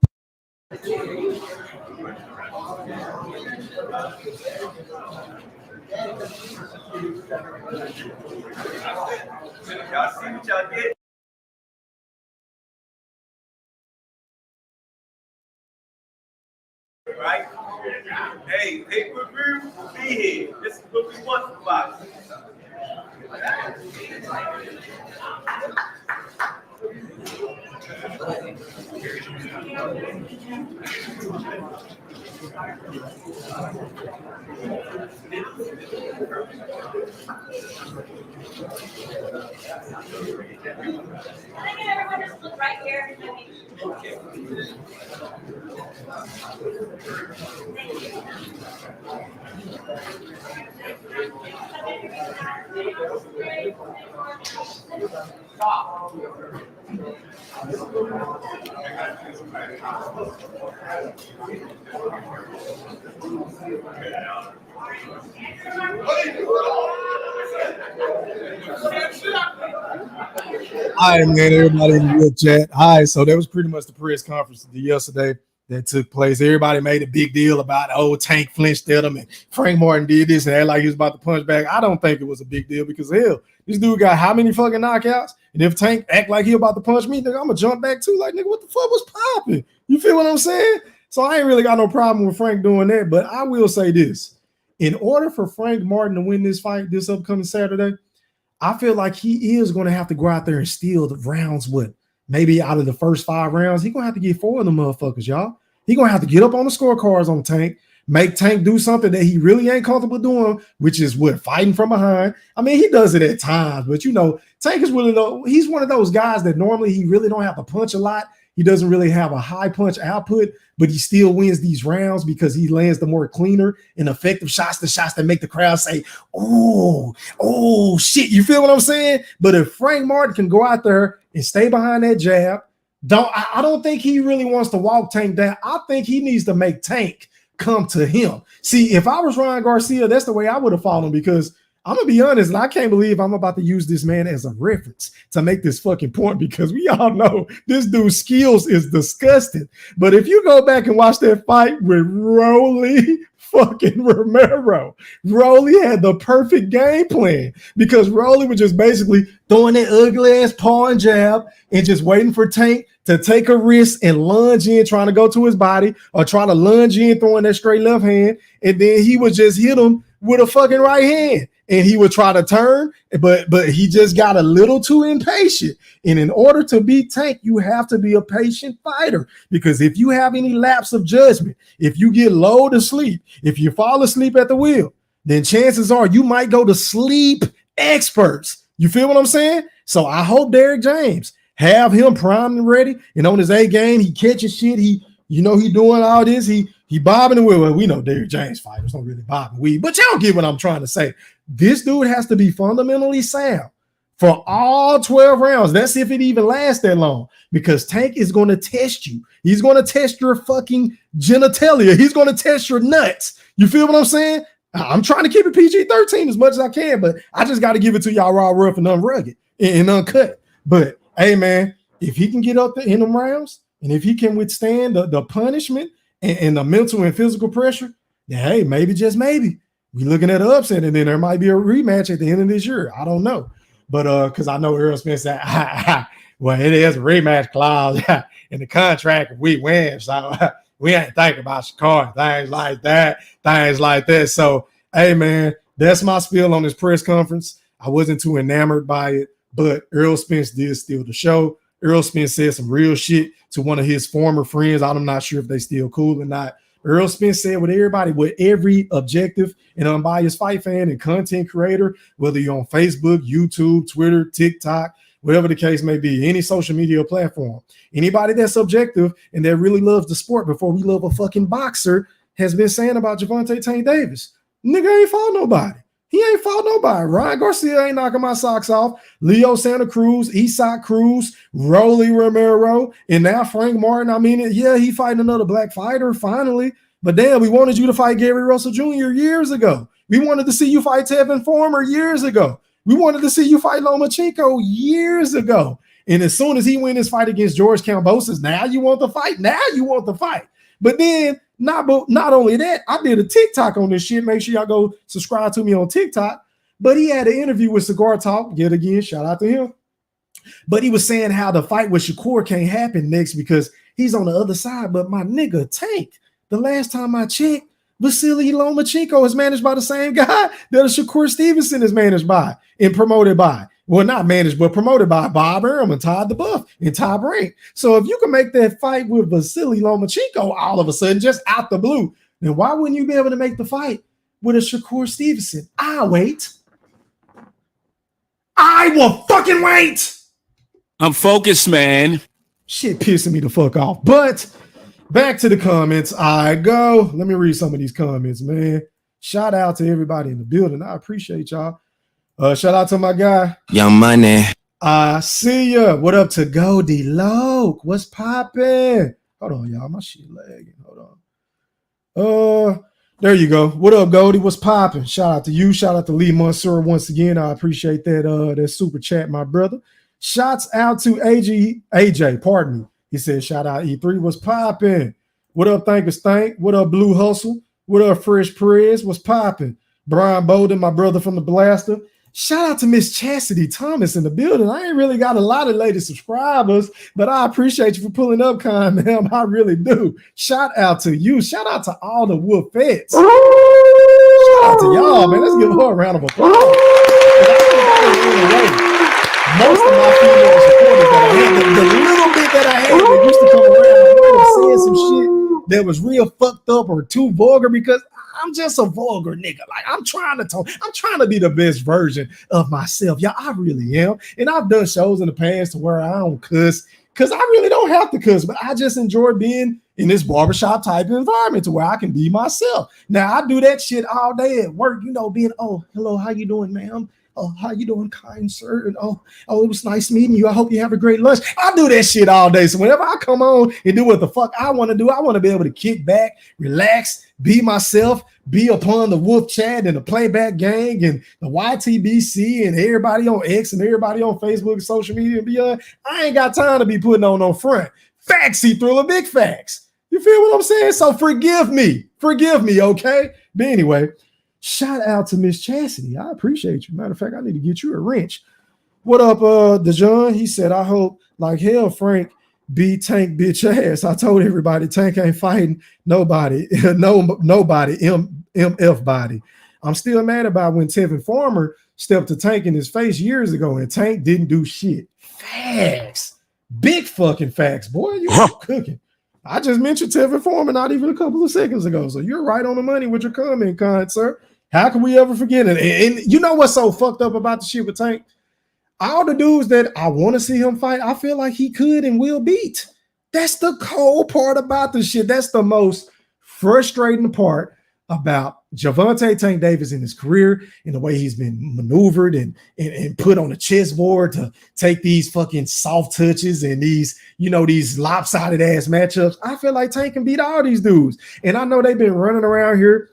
Y'all see what y'all did? Right? Hey, pay-per-view will be here. This is what we want from boxing. Everyone just look right here. All right, man, everybody in the real chat. All right, so that was pretty much the press conference yesterday that took place. Everybody made a big deal about, oh, Tank flinched at him and Frank Martin did this and acted like he was about to punch back. I don't think it was a big deal because, hell, this dude got how many fucking knockouts? And if Tank act like he about to punch me, nigga, I'm going to jump back too. Like, nigga, what the fuck was popping? You feel what I'm saying? So I ain't really got no problem with Frank doing that, but I will say this. In order for Frank Martin to win this fight this upcoming Saturday, I feel like he is going to have to go out there and steal the rounds. What? Maybe out of the first 5 rounds, he's going to have to get 4 of them motherfuckers, y'all. He's going to have to get up on the scorecards on Tank, make Tank do something that he really ain't comfortable doing, which is what? Fighting from behind. I mean, he does it at times, but you know, Tank is he's one of those guys that normally he really don't have to punch a lot. He doesn't really have a high punch output, but he still wins these rounds because he lands the more cleaner and effective shots, the shots that make the crowd say, oh, shit. You feel what I'm saying? But if Frank Martin can go out there and stay behind that jab, I don't think he really wants to walk Tank down. I think he needs to make Tank come to him. See, if I was Ryan Garcia, that's the way I would have fought him because I'm going to be honest, and I can't believe I'm about to use this man as a reference to make this fucking point because we all know this dude's skills is disgusting. But if you go back and watch that fight with Rolly fucking Romero, Rolly had the perfect game plan because Rolly was just basically throwing that ugly ass paw and jab and just waiting for Tank to take a risk and lunge in, trying to go to his body or try to lunge in, throwing that straight left hand. And then he would just hit him with a fucking right hand. And he would try to turn, but he just got a little too impatient. And in order to beat Tank, you have to be a patient fighter because if you have any lapse of judgment, if you get lulled to sleep, if you fall asleep at the wheel, then chances are you might go to sleep experts. You feel what I'm saying? So I hope Derrick James have him primed and ready and on his A game. He catching shit. He doing all this. He bobbing the wheel. Well, we know Derrick James fighters don't really bob and weave, but y'all get what I'm trying to say. This dude has to be fundamentally sound for all 12 rounds. That's if it even lasts that long because Tank is going to test you. He's going to test your fucking genitalia. He's going to test your nuts. You feel what I'm saying? I'm trying to keep it PG-13 as much as I can, but I just got to give it to y'all raw, rough, and unrugged and uncut. But, hey, man, if he can get up there in them rounds and if he can withstand the punishment and the mental and physical pressure, then, hey, maybe, just maybe, we looking at an upset, and then there might be a rematch at the end of this year. I don't know. But because I know Errol Spence said, well, it is a rematch clause in the contract if we win. So we ain't thinking about Chicago, things like that. So, hey, man, that's my spiel on this press conference. I wasn't too enamored by it, but Errol Spence did steal the show. Errol Spence said some real shit to one of his former friends. I'm not sure if they still cool or not. Errol Spence said with everybody, with every objective and unbiased fight fan and content creator, whether you're on Facebook, YouTube, Twitter, TikTok, whatever the case may be, any social media platform, anybody that's objective and that really loves the sport before we love a fucking boxer has been saying about Gervonta Tank Davis. Nigga ain't fought nobody. He ain't fought nobody. Ryan Garcia ain't knocking my socks off. Leo Santa Cruz, Isak Cruz, Rolly Romero, and now Frank Martin. I mean, yeah, he fighting another black fighter finally. But damn, we wanted you to fight Gary Russell Jr. years ago. We wanted to see you fight Tevin Farmer years ago. We wanted to see you fight Lomachenko years ago. And as soon as he win his fight against George Kambosos, now you want the fight. But then Not only that, I did a TikTok on this shit. Make sure y'all go subscribe to me on TikTok. But he had an interview with Cigar Talk. Yet again, shout out to him. But he was saying how the fight with Shakur can't happen next because he's on the other side. But my nigga, Tank, the last time I checked, Vasily Lomachenko is managed by the same guy that Shakur Stevenson is managed by and promoted by. Well, not managed, but promoted by Bob Arum and Todd DeBuff and Top Rank. So if you can make that fight with Vasily Lomachenko all of a sudden, just out the blue, then why wouldn't you be able to make the fight with a Shakur Stevenson? I'll wait. I will fucking wait. I'm focused, man. Shit pissing me the fuck off. But back to the comments I go. Let me read some of these comments, man. Shout out to everybody in the building. I appreciate y'all. Shout out to my guy. Young Money. I see ya. What up to Goldie Loke? What's poppin'? Hold on, y'all. My shit lagging. Hold on. There you go. What up, Goldie? What's poppin'? Shout out to you. Shout out to Lee Mansour once again. I appreciate that super chat, my brother. Shouts out to AJ, pardon me. He said, shout out E3. What's poppin'? What up, Tankys Tank? What up, Blue Hustle? What up, Fresh Perez? What's poppin'? Brian Bolden, my brother from the Blaster. Shout out to Miss Chastity Thomas in the building. I ain't really got a lot of lady subscribers, but I appreciate you for pulling up, Con, ma'am. I really do. Shout out to you. Shout out to all the Wolfettes. Shout out to y'all, man. Let's give her a round of applause. Most of my female supporters that I had, the little bit that I had that used to come around, I might have said some shit that was real fucked up or too vulgar because I'm just a vulgar nigga. Like, I'm trying to be the best version of myself. Yeah, I really am. And I've done shows in the past to where I don't cuss because I really don't have to cuss, but I just enjoy being in this barbershop type of environment to where I can be myself. Now, I do that shit all day at work, being, oh, hello, how you doing, ma'am? Oh, how you doing, kind sir? And oh, it was nice meeting you. I hope you have a great lunch. I do that shit all day. So whenever I come on and do what the fuck I want to do, I want to be able to kick back, relax, be myself, be upon the Wolf Chat and the Playback Gang and the YTBC and everybody on X and everybody on Facebook and social media and beyond. I ain't got time to be putting on front. Facts, Thriller, big facts. You feel what I'm saying? So forgive me, okay? But anyway, shout out to Miss Chastity. I appreciate you. Matter of fact, I need to get you a wrench. What up, DeJohn? He said, I hope like hell Frank beat Tank bitch ass. I told everybody Tank ain't fighting nobody, nobody, MF body. I'm still mad about when Tevin Farmer stepped to Tank in his face years ago and Tank didn't do shit. Facts. Big fucking facts, boy. You're cooking. I just mentioned Tevin Farmer not even a couple of seconds ago. So you're right on the money with your comment, kind sir. How can we ever forget it? And you know what's so fucked up about the shit with Tank? All the dudes that I want to see him fight, I feel like he could and will beat. That's the cold part about the shit. That's the most frustrating part about Gervonta Tank Davis in his career and the way he's been maneuvered and put on a chessboard to take these fucking soft touches and these, these lopsided ass matchups. I feel like Tank can beat all these dudes. And I know they've been running around here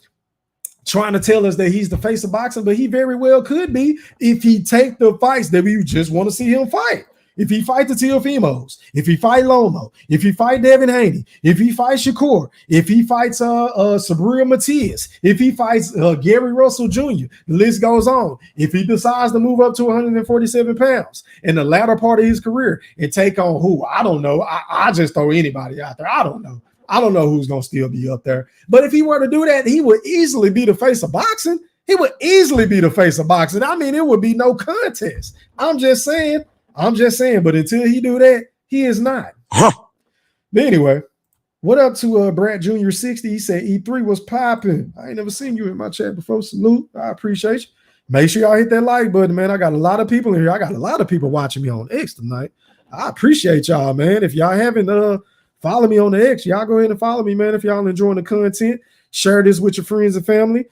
trying to tell us that he's the face of boxing, but he very well could be if he take the fights that we just want to see him fight. If he fight the Teofimos, if he fight Lomo, if he fight Devin Haney, if he fights Shakur, if he fights Sabrina Matias, if he fights Gary Russell Jr., the list goes on. If he decides to move up to 147 pounds in the latter part of his career and take on who, I don't know. I just throw anybody out there. I don't know. I don't know who's going to still be up there. But if he were to do that, he would easily be the face of boxing. He would easily be the face of boxing. I mean, it would be no contest. I'm just saying. But until he do that, he is not. But anyway, what up to Brad Jr. 60? He said E3 was popping. I ain't never seen you in my chat before. Salute. I appreciate you. Make sure y'all hit that like button, man. I got a lot of people in here. I got a lot of people watching me on X tonight. I appreciate y'all, man. If y'all haven't follow me on the X, y'all go ahead and follow me, man. If y'all enjoying the content, share this with your friends and family.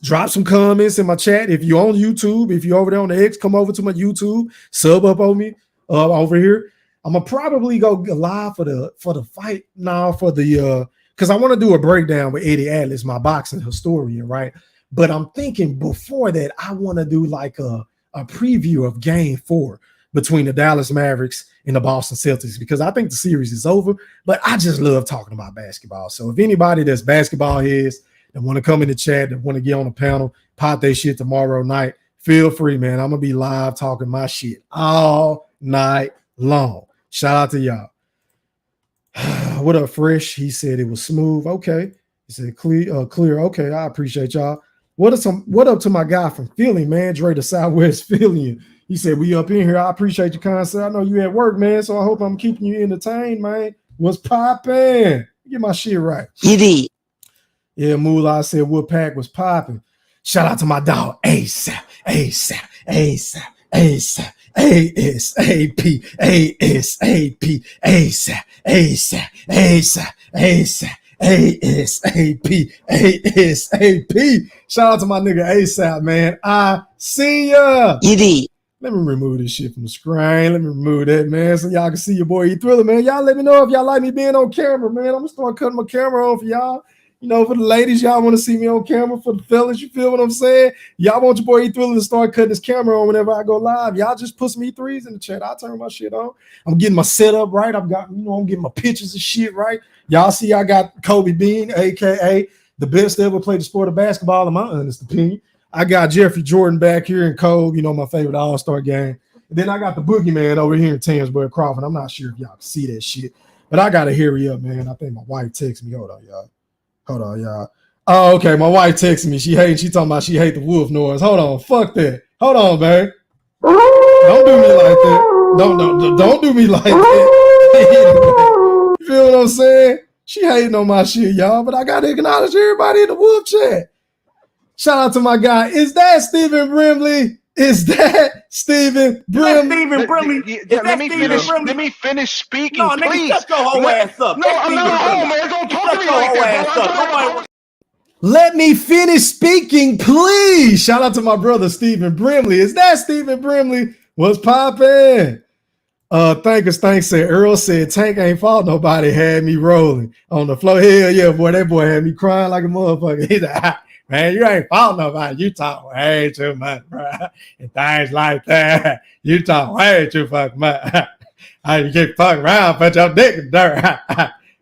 Drop some comments in my chat. If you're on YouTube, if you're over there on the X, come over to my YouTube, sub up on me over here. I'm gonna probably go live for the fight now because I want to do a breakdown with Eddie Atlas, my boxing historian, right? But I'm thinking before that, I want to do like a preview of Game 4 between the Dallas Mavericks and the Boston Celtics, because I think the series is over, but I just love talking about basketball. So if anybody that's basketball heads that want to come in the chat, that want to get on the panel, pop their shit tomorrow night, feel free, man. I'm going to be live talking my shit all night long. Shout out to y'all. What up, Fresh? He said it was smooth. Okay. He said clear. Okay, I appreciate y'all. What up to my guy from Philly, man? Dre the Southwest Philly. He said, we up in here. I appreciate your concept. I know you at work, man, so I hope I'm keeping you entertained, man. What's popping? Get my shit right. Idiot. Yeah, Moolah said Woodpack was popping. Shout out to my dog, ASAP, ASAP, ASAP, ASAP, ASAP, ASAP, ASAP, ASAP, ASAP, ASAP. ASAP, ASAP. Shout out to my nigga ASAP, man. I see ya. Idiot. Let me remove this shit from the screen. Let me remove that, man, so y'all can see your boy E-Thriller, man. Y'all let me know if y'all like me being on camera, man. I'm gonna start cutting my camera on for y'all. You know, for the ladies, y'all want to see me on camera. For the fellas, you feel what I'm saying? Y'all want your boy E-Thriller to start cutting his camera on whenever I go live. Y'all just put some E3s in the chat. I'll turn my shit on. I'm getting my setup right. I'm getting my pictures and shit right. Y'all see I got Kobe Bean, a.k.a. the best to ever play the sport of basketball, in my honest opinion. I got Jeffrey Jordan back here in Kobe, my favorite all-star game. And then I got the boogeyman over here in Tamsburg, Crawford. I'm not sure if y'all can see that shit, but I got to hurry up, man. I think my wife texted me. Hold on, y'all. Oh, okay. My wife texted me. She talking about she hate the wolf noise. Hold on. Fuck that. Hold on, man. Don't do me like that. Don't do me like that. You feel what I'm saying? She hating on my shit, y'all, but I got to acknowledge everybody in the wolf chat. Shout out to my guy. Is that Stephen Brimley? Is that Stephen Brimley? Let me finish speaking, No, please. Nigga, shut your whole ass up. No, I'm not home, man. Don't talk to me like that. Let me finish speaking, please. Shout out to my brother, Stephen Brimley. Is that Stephen Brimley? What's poppin'? Thanks said, Earl said, Tank ain't fought nobody, had me rolling on the floor. Hell yeah, boy, that boy had me crying like a motherfucker. He's like, man, you ain't fought nobody. You talk way too much, bro. And things like that. You talk way too fucking much. You get fucking around, put your dick in dirt.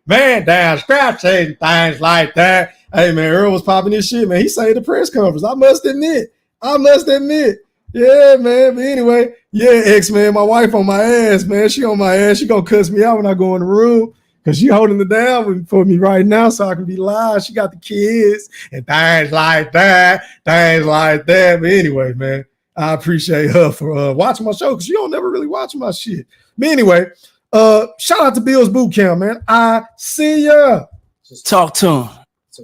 Man, down, scratching, things like that. Hey, man, Earl was popping this shit, man. He saved the press conference. I must admit. Yeah, man. But anyway, yeah, X-Man, my wife on my ass, man. She on my ass. She gonna cuss me out when I go in the room because she holding it down for me right now so I can be live. She got the kids and things like that. But anyway, man, I appreciate her for watching my show because she don't never really watch my shit. But anyway, shout out to Bill's Boot Camp, man. I see ya. Talk to him.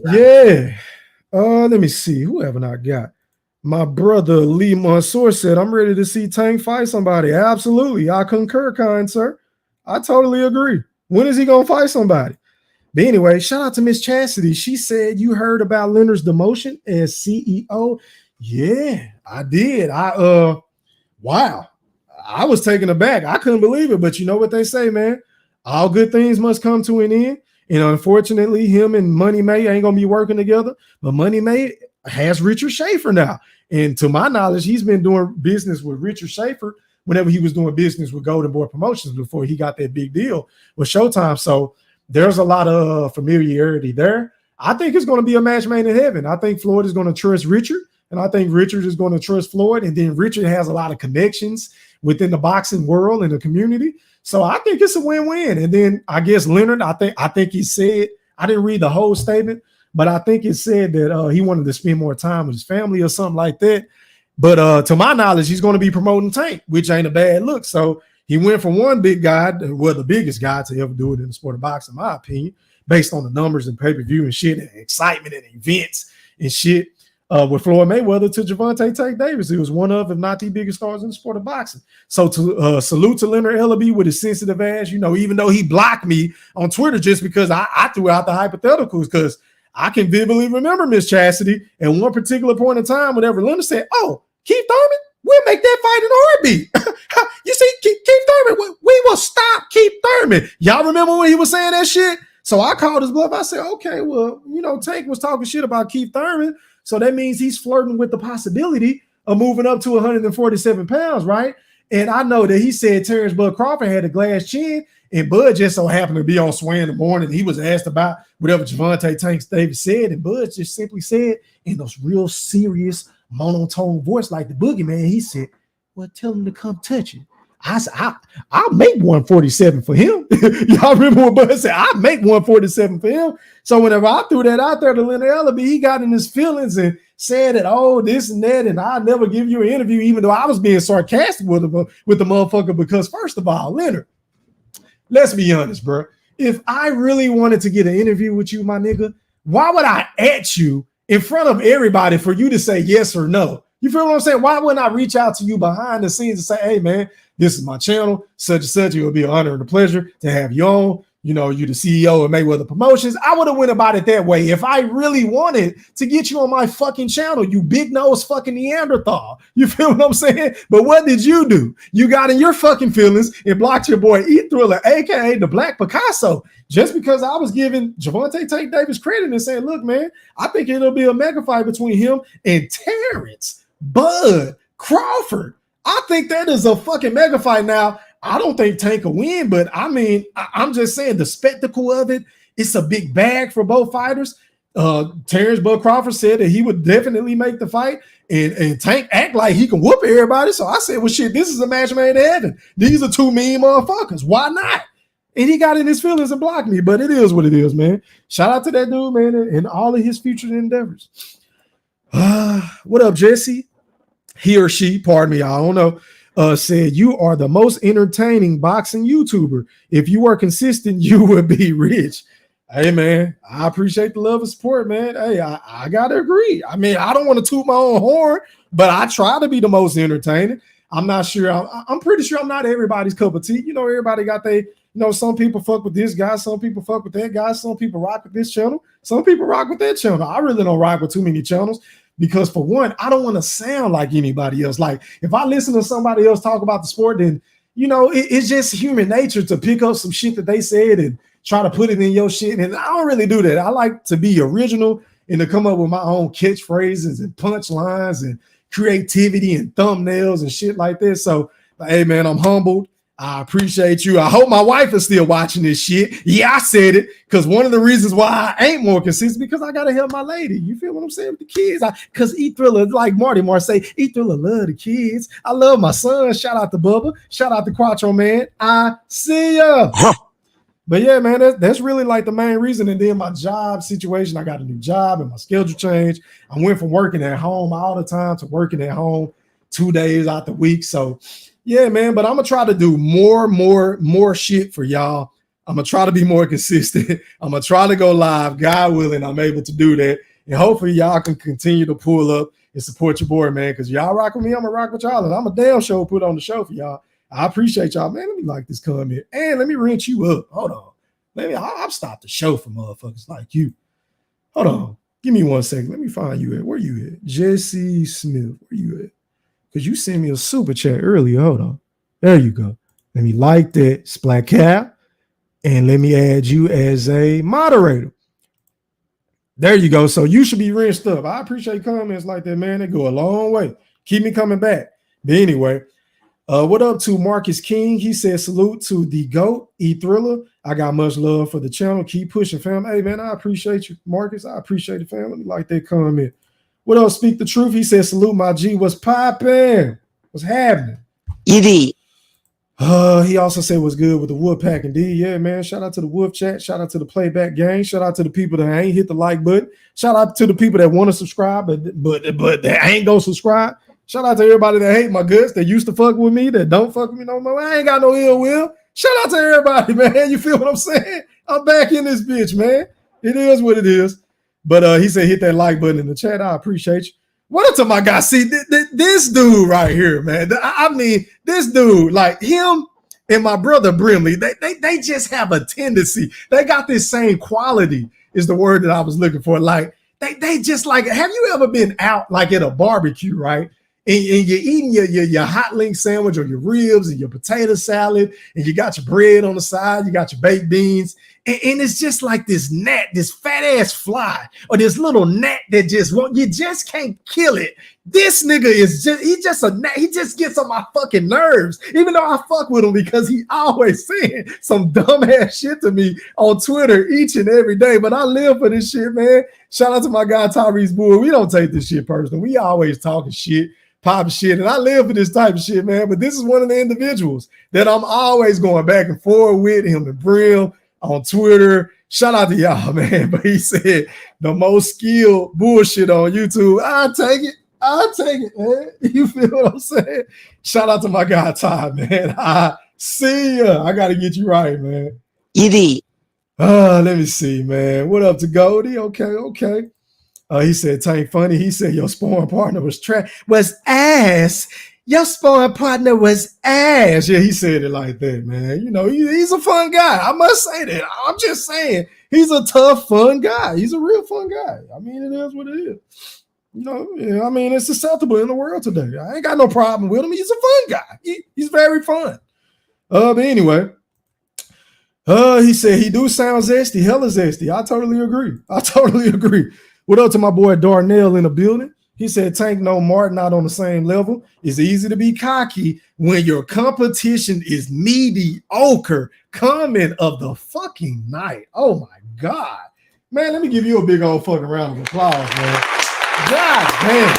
Yeah. Let me see. Who haven't I got? My brother Lee Mansour said, I'm ready to see Tank fight somebody. Absolutely. I concur, kind sir. I totally agree. When is he going to fight somebody? But anyway, shout out to Miss Chastity. She said, you heard about Leonard's demotion as CEO? Yeah, I did. Wow. I was taken aback. I couldn't believe it. But you know what they say, man? All good things must come to an end. And unfortunately, him and Money May ain't going to be working together. But Money May has Richard Schaefer now. And to my knowledge, he's been doing business with Richard Schaefer whenever he was doing business with Golden Boy Promotions before he got that big deal with Showtime. So there's a lot of familiarity there. I think it's going to be a match made in heaven. I think Floyd is going to trust Richard, and I think Richard is going to trust Floyd. And then Richard has a lot of connections within the boxing world and the community. So I think it's a win-win. And then I guess Leonard, I think he said, I didn't read the whole statement, but I think it said that he wanted to spend more time with his family or something like that. But to my knowledge, he's going to be promoting Tank, which ain't a bad look. So he went from one big guy, the biggest guy to ever do it in the sport of boxing, in my opinion, based on the numbers and pay-per-view and shit and excitement and events and shit, with Floyd Mayweather to Gervonta Tank Davis. He was one of, if not the biggest stars in the sport of boxing. So to salute to Leonard Ellaby with his sensitive ass, even though he blocked me on Twitter just because I threw out the hypotheticals, because I can vividly remember Miss Chastity at one particular point in time whenever Leonard said, oh, Keith Thurman, we'll make that fight in a heartbeat. You see, Keith Thurman, we will stop Keith Thurman. Y'all remember when he was saying that shit? So I called his bluff. I said, okay, well, Tank was talking shit about Keith Thurman. So that means he's flirting with the possibility of moving up to 147 pounds, right? And I know that he said Terrence Bud Crawford had a glass chin, and Bud just so happened to be on Sway in the morning. He was asked about whatever Gervonta Tanks Davis said, and Bud just simply said in a real serious monotone voice like the boogeyman, he said, well, tell him to come touch it. I said, I'll make 147 for him. Y'all remember what Bud said? I'll make 147 for him. So whenever I threw that out there to Leonard Ellaby, he got in his feelings and said that, oh, this and that, and I'll never give you an interview, even though I was being sarcastic with the motherfucker, because first of all, Leonard, let's be honest, bro. If I really wanted to get an interview with you, my nigga, why would I at you in front of everybody for you to say yes or no? You feel what I'm saying? Why wouldn't I reach out to you behind the scenes and say, hey, man, this is my channel, such and such. It would be an honor and a pleasure to have you on. You know, you the CEO of Mayweather Promotions. I would have went about it that way if I really wanted to get you on my fucking channel, you big nose fucking Neanderthal. You feel what I'm saying? But what did you do? You got in your fucking feelings and blocked your boy E Thriller, aka the Black Picasso, just because I was giving Gervonta Tank Davis credit and saying, look, man, I think it'll be a mega fight between him and Terrence Bud Crawford. I think that is a fucking mega fight. Now, I don't think Tank will win, but I mean, I'm just saying the spectacle of it, it's a big bag for both fighters. Terrence Bud Crawford said that he would definitely make the fight, and Tank act like he can whoop everybody. So I said, well, shit, this is a match made in heaven. These are two mean motherfuckers. Why not? And he got in his feelings and blocked me, but it is what it is, man. Shout out to that dude, man, and all of his future endeavors. What up, Jesse? He or she, pardon me, I don't know, said, you are the most entertaining boxing YouTuber. If you were consistent, you would be rich. Hey, man, I appreciate the love and support, man. Hey, I got to agree. I mean, I don't want to toot my own horn, but I try to be the most entertaining. I'm not sure. I'm pretty sure I'm not everybody's cup of tea. You know, everybody got some people fuck with this guy. Some people fuck with that guy. Some people rock with this channel. Some people rock with that channel. I really don't rock with too many channels. Because for one, I don't want to sound like anybody else. Like if I listen to somebody else talk about the sport, then, you know, it's just human nature to pick up some shit that they said and try to put it in your shit. And I don't really do that. I like to be original and to come up with my own catchphrases and punchlines and creativity and thumbnails and shit like this. So, hey, man, I'm humbled. I appreciate you. I hope my wife is still watching this shit. Yeah, I said it, because one of the reasons why I ain't more consistent because I gotta help my lady. You feel what I'm saying with the kids? Because E Thriller, like Marty Mar say, E Thriller love the kids. I love my son. Shout out to Bubba. Shout out to Quattro, man. I see ya. But yeah, man, that's really like the main reason. And then my job situation, I got a new job and my schedule changed. I went from working at home all the time to working at home 2 days out the week. So yeah, man, but I'm gonna try to do more shit for y'all. I'm gonna try to be more consistent. I'm gonna try to go live. God willing, I'm able to do that. And hopefully y'all can continue to pull up and support your boy, man. Because y'all rock with me, I'm gonna rock with y'all. And I'm a damn show put on the show for y'all. I appreciate y'all, man. Let me like this comment. And let me rinse you up. Hold on. I'll stop the show for motherfuckers like you. Hold on. Give me 1 second. Let me find you at. Where you at? Jesse Smith. Where you at? Because you sent me a super chat earlier. Hold on. There you go. Let me like that, Splat Cap. And let me add you as a moderator. There you go. So you should be rinsed up. I appreciate comments like that, man. They go a long way. Keep me coming back. But anyway, what up to Marcus King? He said, salute to the GOAT, E Thriller. I got much love for the channel. Keep pushing, fam. Hey, man, I appreciate you, Marcus. I appreciate it, fam. Let me like that comment. What else? Speak the truth. He said, salute my G. What's popping? What's happening? ED. He also said what's good with the Wolf Pack and D. Yeah, man. Shout out to the Wolf Chat. Shout out to the Playback Gang. Shout out to the people that ain't hit the like button. Shout out to the people that want to subscribe, but they ain't gonna subscribe. Shout out to everybody that hate my guts, that used to fuck with me, that don't fuck with me no more. I ain't got no ill will. Shout out to everybody, man. You feel what I'm saying? I'm back in this bitch, man. It is what it is. But he said hit that like button in the chat. I appreciate you. What up to my guy? See, this dude right here, man. I mean, this dude, like him and my brother Brimley, they just have a tendency. They got this same quality is the word that I was looking for. Like, they just like, have you ever been out like at a barbecue, right? And you're eating your hot link sandwich or your ribs and your potato salad, and you got your bread on the side, you got your baked beans, And it's just like this gnat, this fat ass fly, or this little gnat that you just can't kill it. This nigga he's just a gnat. He just gets on my fucking nerves, even though I fuck with him because he always saying some dumbass shit to me on Twitter each and every day. But I live for this shit, man. Shout out to my guy Tyrese Bull. We don't take this shit personal. We always talking shit, popping shit, and I live for this type of shit, man. But this is one of the individuals that I'm always going back and forth with, him and Brim on Twitter. Shout out to y'all, man. But he said the most skilled bullshit on YouTube. I'll take it, man. You feel what I'm saying? Shout out to my guy Ty, man. I see ya. I gotta get you right, man. Easy. Let me see, man. What up to Goldie? Okay. He said, Tank funny. He said your sparring partner was ass. Your sparring partner was ass. Yeah, he said it like that, man. You know, he's a fun guy. I must say that. I'm just saying, he's a tough, fun guy. He's a real fun guy. I mean, it is what it is. You know, yeah, I mean, it's acceptable in the world today. I ain't got no problem with him. He's a fun guy. He's very fun. But anyway, he said he do sound zesty, hella zesty. I totally agree. What up to my boy Darnell in the building? He said, Tank, no, Martin not on the same level. It's easy to be cocky when your competition is mediocre. Comment of the fucking night. Oh my God. Man, let me give you a big old fucking round of applause, man. God damn.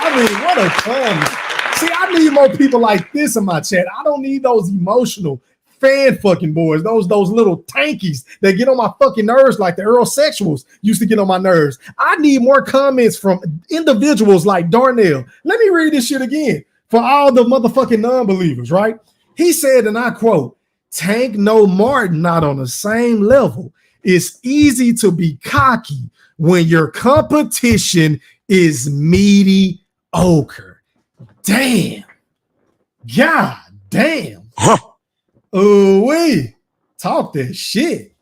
I mean, what a comment. See, I need more people like this in my chat. I don't need those emotional fan fucking boys, those little tankies that get on my fucking nerves like the Errol sexuals used to get on my nerves. I need more comments from individuals like Darnell. Let me read this shit again for all the motherfucking non-believers, right? He said, and I quote, Tank no Martin not on the same level. It's easy to be cocky when your competition is mediocre. Damn. God damn. We talk that shit.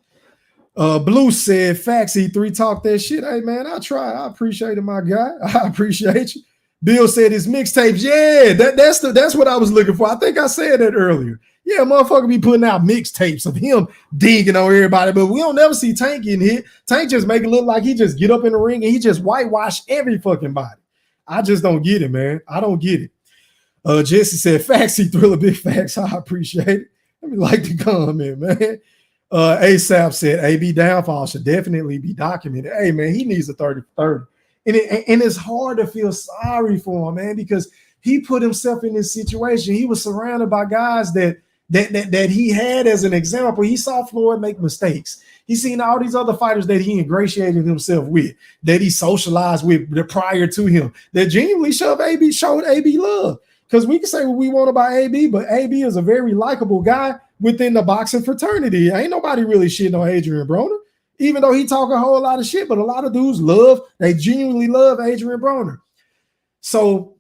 Blue said, facts, E3 talk that shit. Hey, man, I try. I appreciate it, my guy. I appreciate you. Bill said his mixtapes. Yeah, that's what I was looking for. I think I said that earlier. Yeah, motherfucker be putting out mixtapes of him digging on everybody, but we don't never see Tank in here. Tank just make it look like he just get up in the ring and he just whitewash every fucking body. I just don't get it, man. I don't get it. Jesse said, facts, he Thriller, big facts. I appreciate it. Let me like the comment, man. ASAP said, AB downfall should definitely be documented. Hey, man, he needs a 30-30. And it's hard to feel sorry for him, man, because he put himself in this situation. He was surrounded by guys that he had as an example. He saw Floyd make mistakes. He's seen all these other fighters that he ingratiated himself with, that he socialized with prior to him, that genuinely showed AB love. Because we can say what we want about AB, but AB is a very likable guy within the boxing fraternity. Ain't nobody really shitting on Adrien Broner, even though he talk a whole lot of shit, but a lot of dudes they genuinely love Adrien Broner. So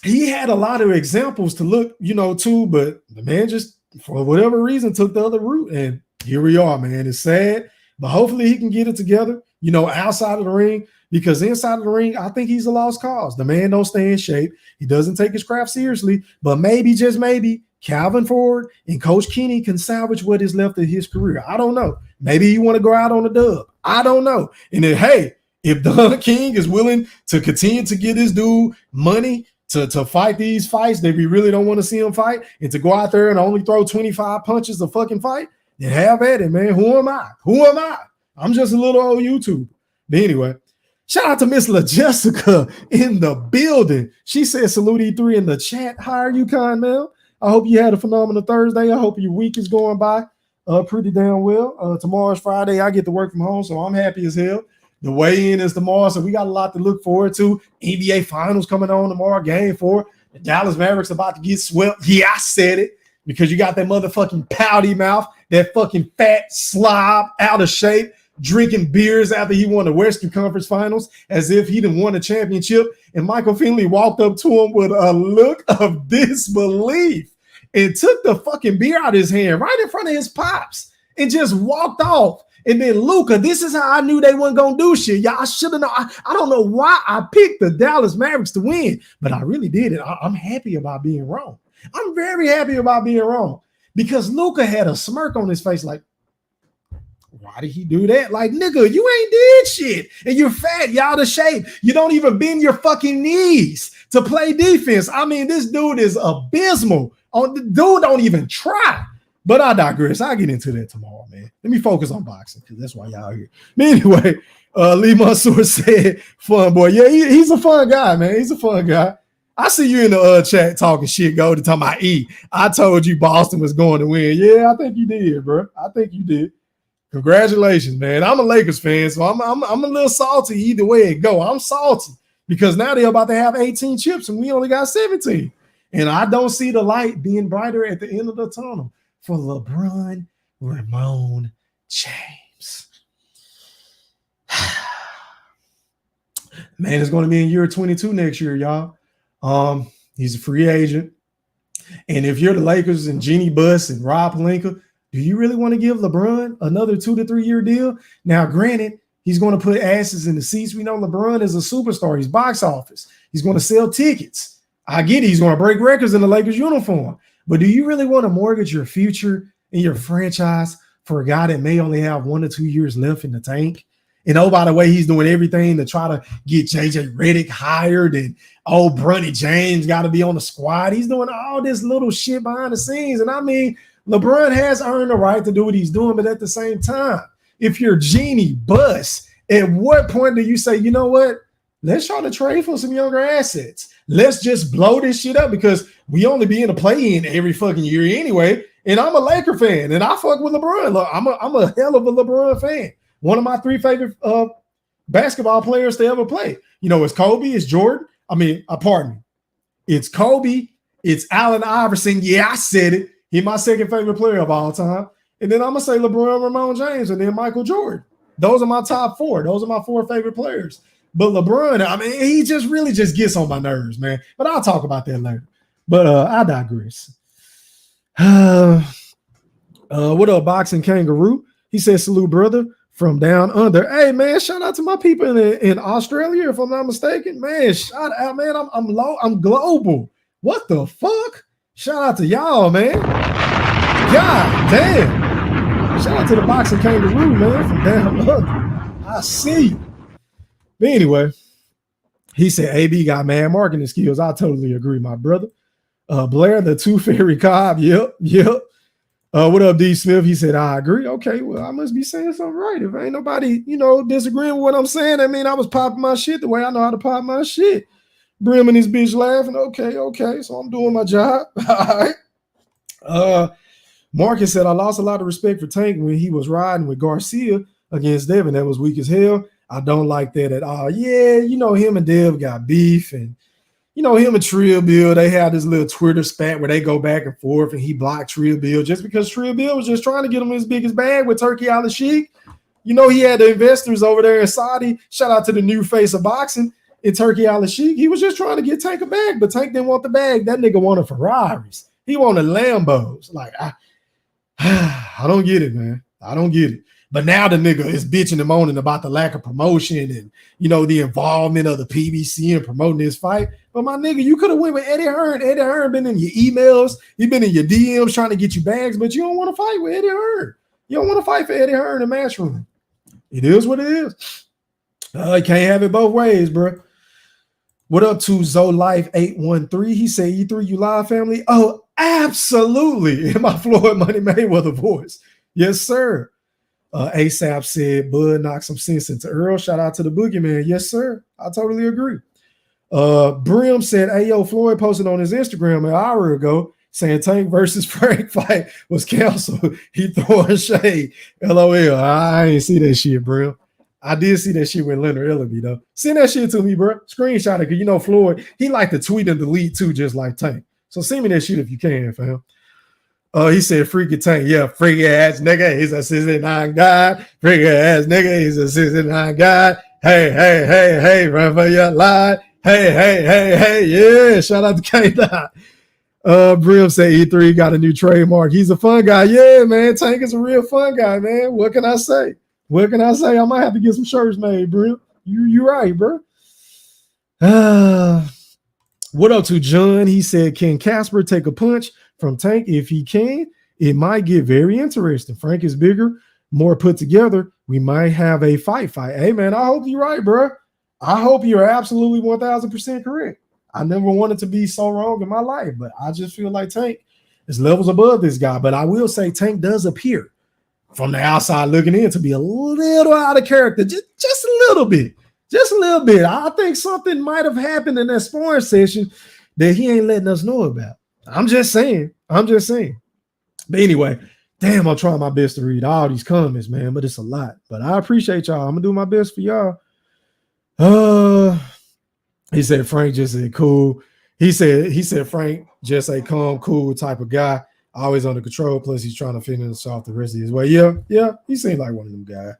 he had a lot of examples to look, to, but the man just, for whatever reason, took the other route. And here we are, man. It's sad, but hopefully he can get it together, outside of the ring. Because inside of the ring, I think he's a lost cause. The man don't stay in shape. He doesn't take his craft seriously. But maybe, just maybe, Calvin Ford and Coach Kenny can salvage what is left of his career. I don't know. Maybe he want to go out on a dub. I don't know. And then, hey, if Don King is willing to continue to get his dude money to fight these fights that we really don't want to see him fight, and to go out there and only throw 25 punches a fucking fight, then have at it, man. Who am I? I'm just a little old YouTuber. But anyway, shout out to Miss LaJessica in the building. She said, salute E3 in the chat. How are you, kind Mel? I hope you had a phenomenal Thursday. I hope your week is going by pretty damn well. Tomorrow's Friday. I get to work from home, so I'm happy as hell. The weigh-in is tomorrow, so we got a lot to look forward to. NBA Finals coming on tomorrow, Game 4. The Dallas Mavericks about to get swept. Yeah, I said it, because you got that motherfucking pouty mouth, that fucking fat slob out of shape, drinking beers after he won the Western Conference Finals as if he didn't won a championship. And Michael Finley walked up to him with a look of disbelief and took the fucking beer out of his hand right in front of his pops and just walked off. And then Luka, this is how I knew they weren't going to do shit. Y'all should have known. I don't know why I picked the Dallas Mavericks to win, but I really did it. I'm happy about being wrong. I'm very happy about being wrong. because Luka had a smirk on his face like, why did he do that? Like, nigga, you ain't did shit. And you're fat. You out of shape. You don't even bend your fucking knees to play defense. I mean, this dude is abysmal. The dude don't even try. But I digress. I'll get into that tomorrow, man. Let me focus on boxing because that's why y'all here. But anyway, Lee Mansour said, fun boy. Yeah, he's a fun guy, man. He's a fun guy. I see you in the chat talking shit, Goldie, talking about E. I told you Boston was going to win. Yeah, I think you did, bro. I think you did. Congratulations, man. I'm a Lakers fan, so I'm a little salty either way it go. I'm salty because now they're about to have 18 chips and we only got 17. And I don't see the light being brighter at the end of the tunnel for LeBron Ramon James. Man, it's going to be in year 22 next year, y'all. He's a free agent. And if you're the Lakers and Jeannie Buss and Rob Pelinka, do you really want to give LeBron another 2 to 3 year deal? Now, granted, he's going to put asses in the seats. We know LeBron is a superstar. He's box office. He's going to sell tickets. I get it. He's going to break records in the Lakers uniform. But do you really want to mortgage your future and your franchise for a guy that may only have 1 or 2 years left in the tank? And oh, by the way, he's doing everything to try to get JJ Redick hired and Bronny James got to be on the squad. He's doing all this little shit behind the scenes. And I mean, LeBron has earned the right to do what he's doing, but at the same time, if you're Jeannie Buss, at what point do you say, you know what? Let's try to trade for some younger assets. Let's just blow this shit up because we only be in a play-in every fucking year anyway. And I'm a Laker fan, and I fuck with LeBron. Look, I'm a hell of a LeBron fan. One of my 3 favorite basketball players to ever play. You know, it's Kobe, it's Jordan. Pardon me. It's Kobe, it's Allen Iverson. Yeah, I said it. He's my second favorite player of all time. And then I'm going to say LeBron Ramon James and then Michael Jordan. Those are my top 4. Those are my 4 favorite players. But LeBron, I mean, he just really just gets on my nerves, man. But I'll talk about that later. But I digress. What up, Boxing Kangaroo? He said, salute, brother, from down under. Hey, man, shout out to my people in Australia, if I'm not mistaken. Man, shout out, man. I'm global. What the fuck? Shout out to y'all, man. God damn. Shout out to the Boxing Kangaroo, man, from down under. I see you. But anyway, he said AB got mad marketing skills. I totally agree, my brother. Blair, the Tooth Fairy Cobb. Yep. What up, D. Smith? He said, I agree. Okay, well, I must be saying something right. If ain't nobody, disagreeing with what I'm saying, I mean, I was popping my shit the way I know how to pop my shit. Brim and his bitch laughing. Okay. So I'm doing my job. All right. Marcus said, I lost a lot of respect for Tank when he was riding with Garcia against Devin. That was weak as hell. I don't like that at all. Yeah, him and Dev got beef, and him and Trill Bill, they had this little Twitter spat where they go back and forth, and he blocked Trill Bill just because Trill Bill was just trying to get him his biggest bag with Turkey Al-Sheikh. He had the investors over there in Saudi. Shout out to the new face of boxing in Turkey Al-Sheikh. He was just trying to get Tank a bag, but Tank didn't want the bag. That nigga wanted Ferraris. He wanted Lambos. Like, I don't get it, man. I don't get it. But now the nigga is bitching and moaning about the lack of promotion and, the involvement of the PBC in promoting this fight. But my nigga, you could have went with Eddie Hearn. Eddie Hearn been in your emails. He been in your DMs trying to get you bags, but you don't want to fight with Eddie Hearn. You don't want to fight for Eddie Hearn in Matchroom. It is what it is. You can't have it both ways, bro. What up to ZoLife813? He said, E3, you live, family? Oh, absolutely. In my Floyd Money Mayweather voice. Yes, sir. ASAP said, Bud knocked some sense into Earl. Shout out to the boogeyman. Yes, sir. I totally agree. Brim said, hey, yo, Floyd posted on his Instagram an hour ago saying Tank versus Frank fight was canceled. He throwing shade. LOL. I ain't see that shit, Brim. I did see that shit with Leonard Ellaby, though. Send that shit to me, bro. Screenshot it, because Floyd, he like to tweet and delete too, just like Tank. So send me that shit if you can, fam. He said, freaky Tank. Yeah, freaky ass nigga. He's a 69 guy. Freaky ass nigga. He's a 69 guy. Hey, run for your life. Hey. Yeah, shout out to K-Dot. Brim said E3 got a new trademark. He's a fun guy. Yeah, man. Tank is a real fun guy, man. What can I say? I might have to get some shirts made, Brim. You right, bro. What up to John? He said, can Casper take a punch from Tank? If he can, it might get very interesting. Frank is bigger, more put together. We might have a fight. Hey, man, I hope you're right, bro. I hope you're absolutely 1,000% correct. I never wanted to be so wrong in my life, but I just feel like Tank is levels above this guy. But I will say Tank does appear from the outside looking in to be a little out of character, just a little bit. Just a little bit. I think something might have happened in that sparring session that he ain't letting us know about. I'm just saying. But anyway, damn, I'm trying my best to read all these comments, man, but it's a lot. But I appreciate y'all. I'm going to do my best for y'all. He said Frank just said cool. He said Frank just a calm, cool type of guy, always under control. Plus, he's trying to finish off the rest of his way. Yeah, he seemed like one of them guys.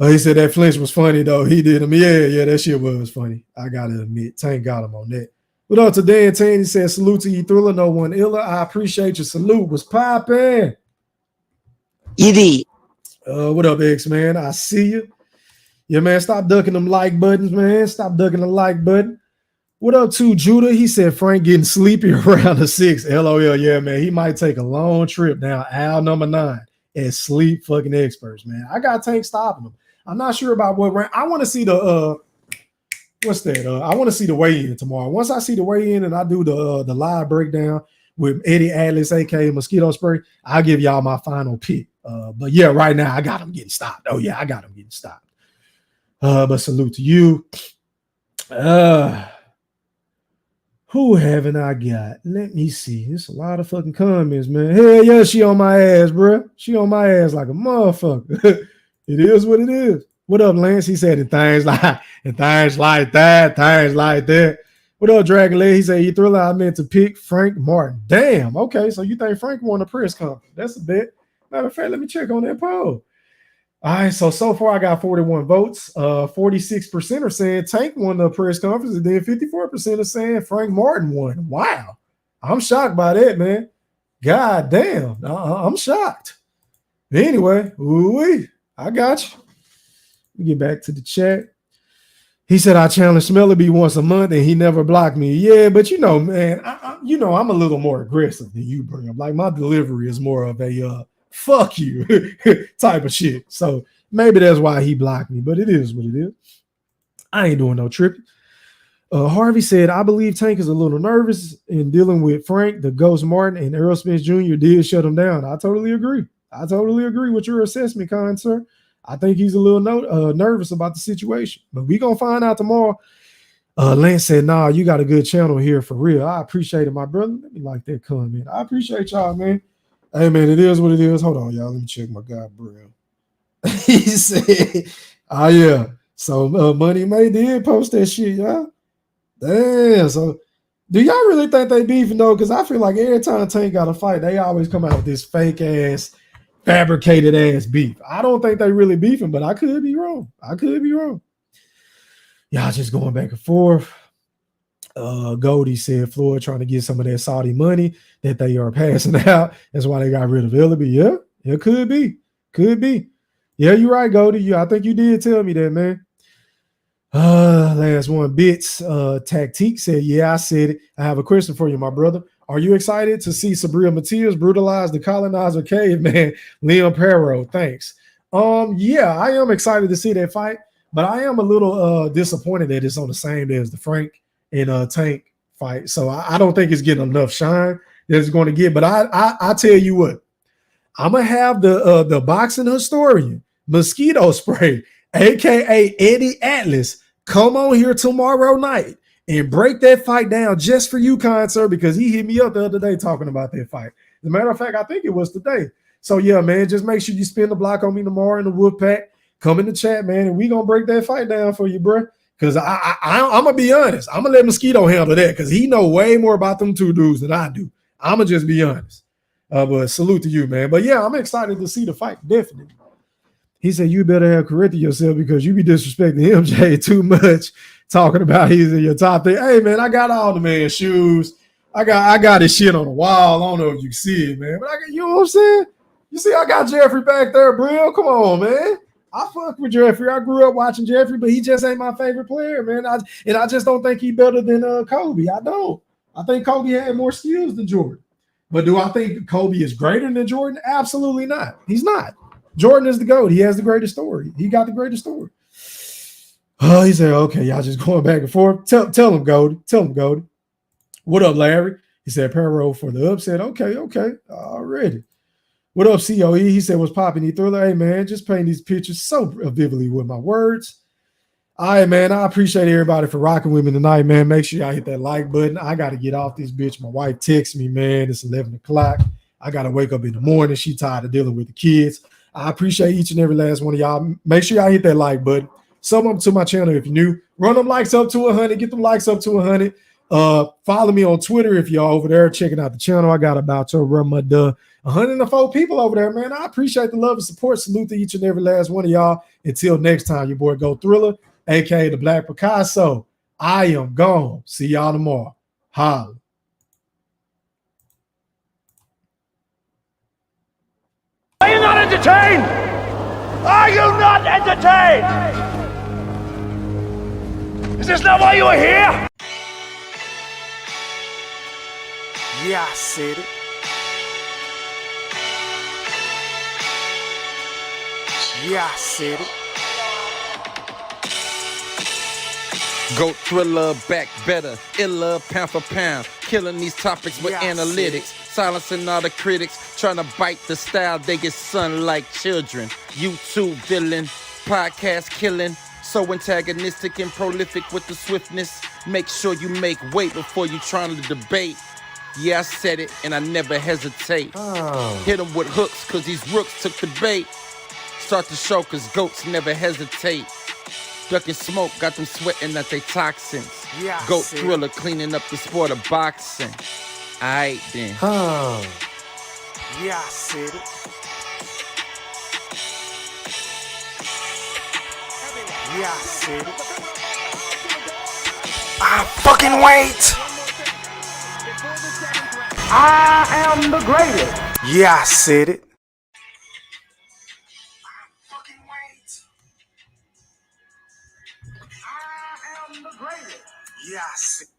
He said that flinch was funny though. He did him. Yeah, that shit was funny. I gotta admit, Tank got him on that. What up today? And Tank, he said salute to you, Thriller. No one iller. I appreciate your salute. Was popping. Eddie. What up, X man? I see you. Yeah, man. Stop ducking them like buttons, man. Stop ducking the like button. What up to Judah? He said Frank getting sleepy around the 6. LOL. Yeah, man. He might take a long trip down aisle number 9 and sleep fucking experts, man. I got Tank stopping him. I'm not sure about what rank. I want to see the what's that? I want to see the weigh-in tomorrow. Once I see the weigh-in and I do the live breakdown with Eddie Atlas, aka Mosquito Spray, I'll give y'all my final pick. But yeah, right now I got him getting stopped. Oh yeah, I got him getting stopped. But salute to you. Who haven't I got? Let me see. There's a lot of fucking comments, man. Hell yeah, she on my ass, bro. She on my ass like a motherfucker. It is what it is. What up, Lance? He said things like that. What up, Dragon Leg? He said, you Thriller, I meant to pick Frank Martin. Damn. Okay, so you think Frank won a press conference? That's a bet. Matter of fact, let me check on that poll. All right, so far I got 41 votes. 46% are saying Tank won the press conference, and then 54% are saying Frank Martin won. Wow. I'm shocked by that, man. God damn. I'm shocked. Anyway, I got you. Let me get back to the chat. He said, I challenge Smellerby once a month and he never blocked me. Yeah, but you know, man, I'm a little more aggressive than you, bro. Like my delivery is more of a fuck you type of shit. So maybe that's why he blocked me, but it is what it is. I ain't doing no tripping. Harvey said, I believe Tank is a little nervous in dealing with Frank, the Ghost Martin, and Errol Spence Jr. did shut him down. I totally agree. With your assessment, kind sir. I think he's a little nervous about the situation, but we gonna find out tomorrow. Lance said, nah, you got a good channel here for real. I appreciate it, my brother. Let me like that comment. I appreciate y'all, man. Hey, man, it is what it is. Hold on, y'all. Let me check my guy, bro. He said, oh, yeah. So Money May did post that shit, y'all. Damn. So do y'all really think they beefing, though? Because I feel like every time Tank got a fight, they always come out with this fake-ass, fabricated-ass beef. I don't think they really beefing, but I could be wrong. Y'all just going back and forth. Goldie said Floyd trying to get some of that Saudi money that they are passing out. That's why they got rid of Ellaby. Yeah, it could be. Yeah, you're right, Goldie. I think you did tell me that, man. Last one, Bits. Tactique said, yeah, I said it. I have a question for you, my brother. Are you excited to see Sabrina Matias brutalize the colonizer caveman, Liam Perro? Thanks. Yeah, I am excited to see that fight, but I am a little disappointed that it's on the same day as the Frank and Tank fight. So I don't think it's getting enough shine that it's going to get. But I tell you what, I'm gonna have the boxing historian, Mosquito Spray, aka Eddie Atlas, come on here tomorrow night and break that fight down just for you, kind sir, because he hit me up the other day talking about that fight. As a matter of fact, I think it was today. So yeah, man, just make sure you spin the block on me tomorrow in the wood pack. Come in the chat, man, and we gonna break that fight down for you, bro. Because I'm gonna be honest, I'm gonna let Mosquito handle that because he know way more about them two dudes than I do. I'm gonna just be honest. But salute to you, man. But yeah, I'm excited to see the fight, definitely. He said you better have corrected yourself because you be disrespecting MJ too much, talking about he's in your top 3. Hey man, I got all the man's shoes. I got his shit on the wall. I don't know if you can see it, man. But you know what I'm saying? You see, I got Jeffrey back there, bro. Come on, man. I fuck with Jeffrey. I grew up watching Jeffrey, but he just ain't my favorite player, man. I just don't think he better than Kobe. I don't. I think Kobe had more skills than Jordan. But do I think Kobe is greater than Jordan? Absolutely not. He's not. Jordan is the GOAT. He has the greatest story. He got the greatest story. Oh, he said, okay, y'all just going back and forth. Tell him, Goldie. Tell him, Goldie. What up, Larry? He said, parallel for the upset. Okay. Already. What up, COE? He said, what's popping? He Thriller. Hey, man, just painting these pictures so vividly with my words. All right, man. I appreciate everybody for rocking with me tonight, man. Make sure y'all hit that like button. I got to get off this bitch. My wife texts me, man. It's 11 o'clock. I got to wake up in the morning. She tired of dealing with the kids. I appreciate each and every last one of y'all. Make sure y'all hit that like button. Sub up to my channel if you're new. Run them likes up to 100. Get them likes up to 100. Follow me on Twitter if y'all over there checking out the channel. I got about 104 people over there, man. I appreciate the love and support. Salute to each and every last one of y'all. Until next time, your boy Go Thriller, aka the Black Picasso. I am gone. See y'all tomorrow. Holla. Are you not entertained? Are you not entertained? Is this not why you are here? Yeah, I said it. Yeah, I said it. Go Thriller, back better, iller, pound for pound, killing these topics with analytics, silencing all the critics, trying to bite the style, they get sun like children. YouTube villain, podcast killing, so antagonistic and prolific with the swiftness. Make sure you make weight before you trying to debate. Yeah, I said it, and I never hesitate. Hit them with hooks, cause these rooks took the bait. Start the show, cause goats never hesitate. Ducking smoke, got them sweating at they toxins. Yeah, Goat Thriller, cleaning up the sport of boxing. Aight then. Yeah, I said it. Yeah, I said it. I fucking wait. I am the greatest. Yeah, I said it. Yeah, I said it.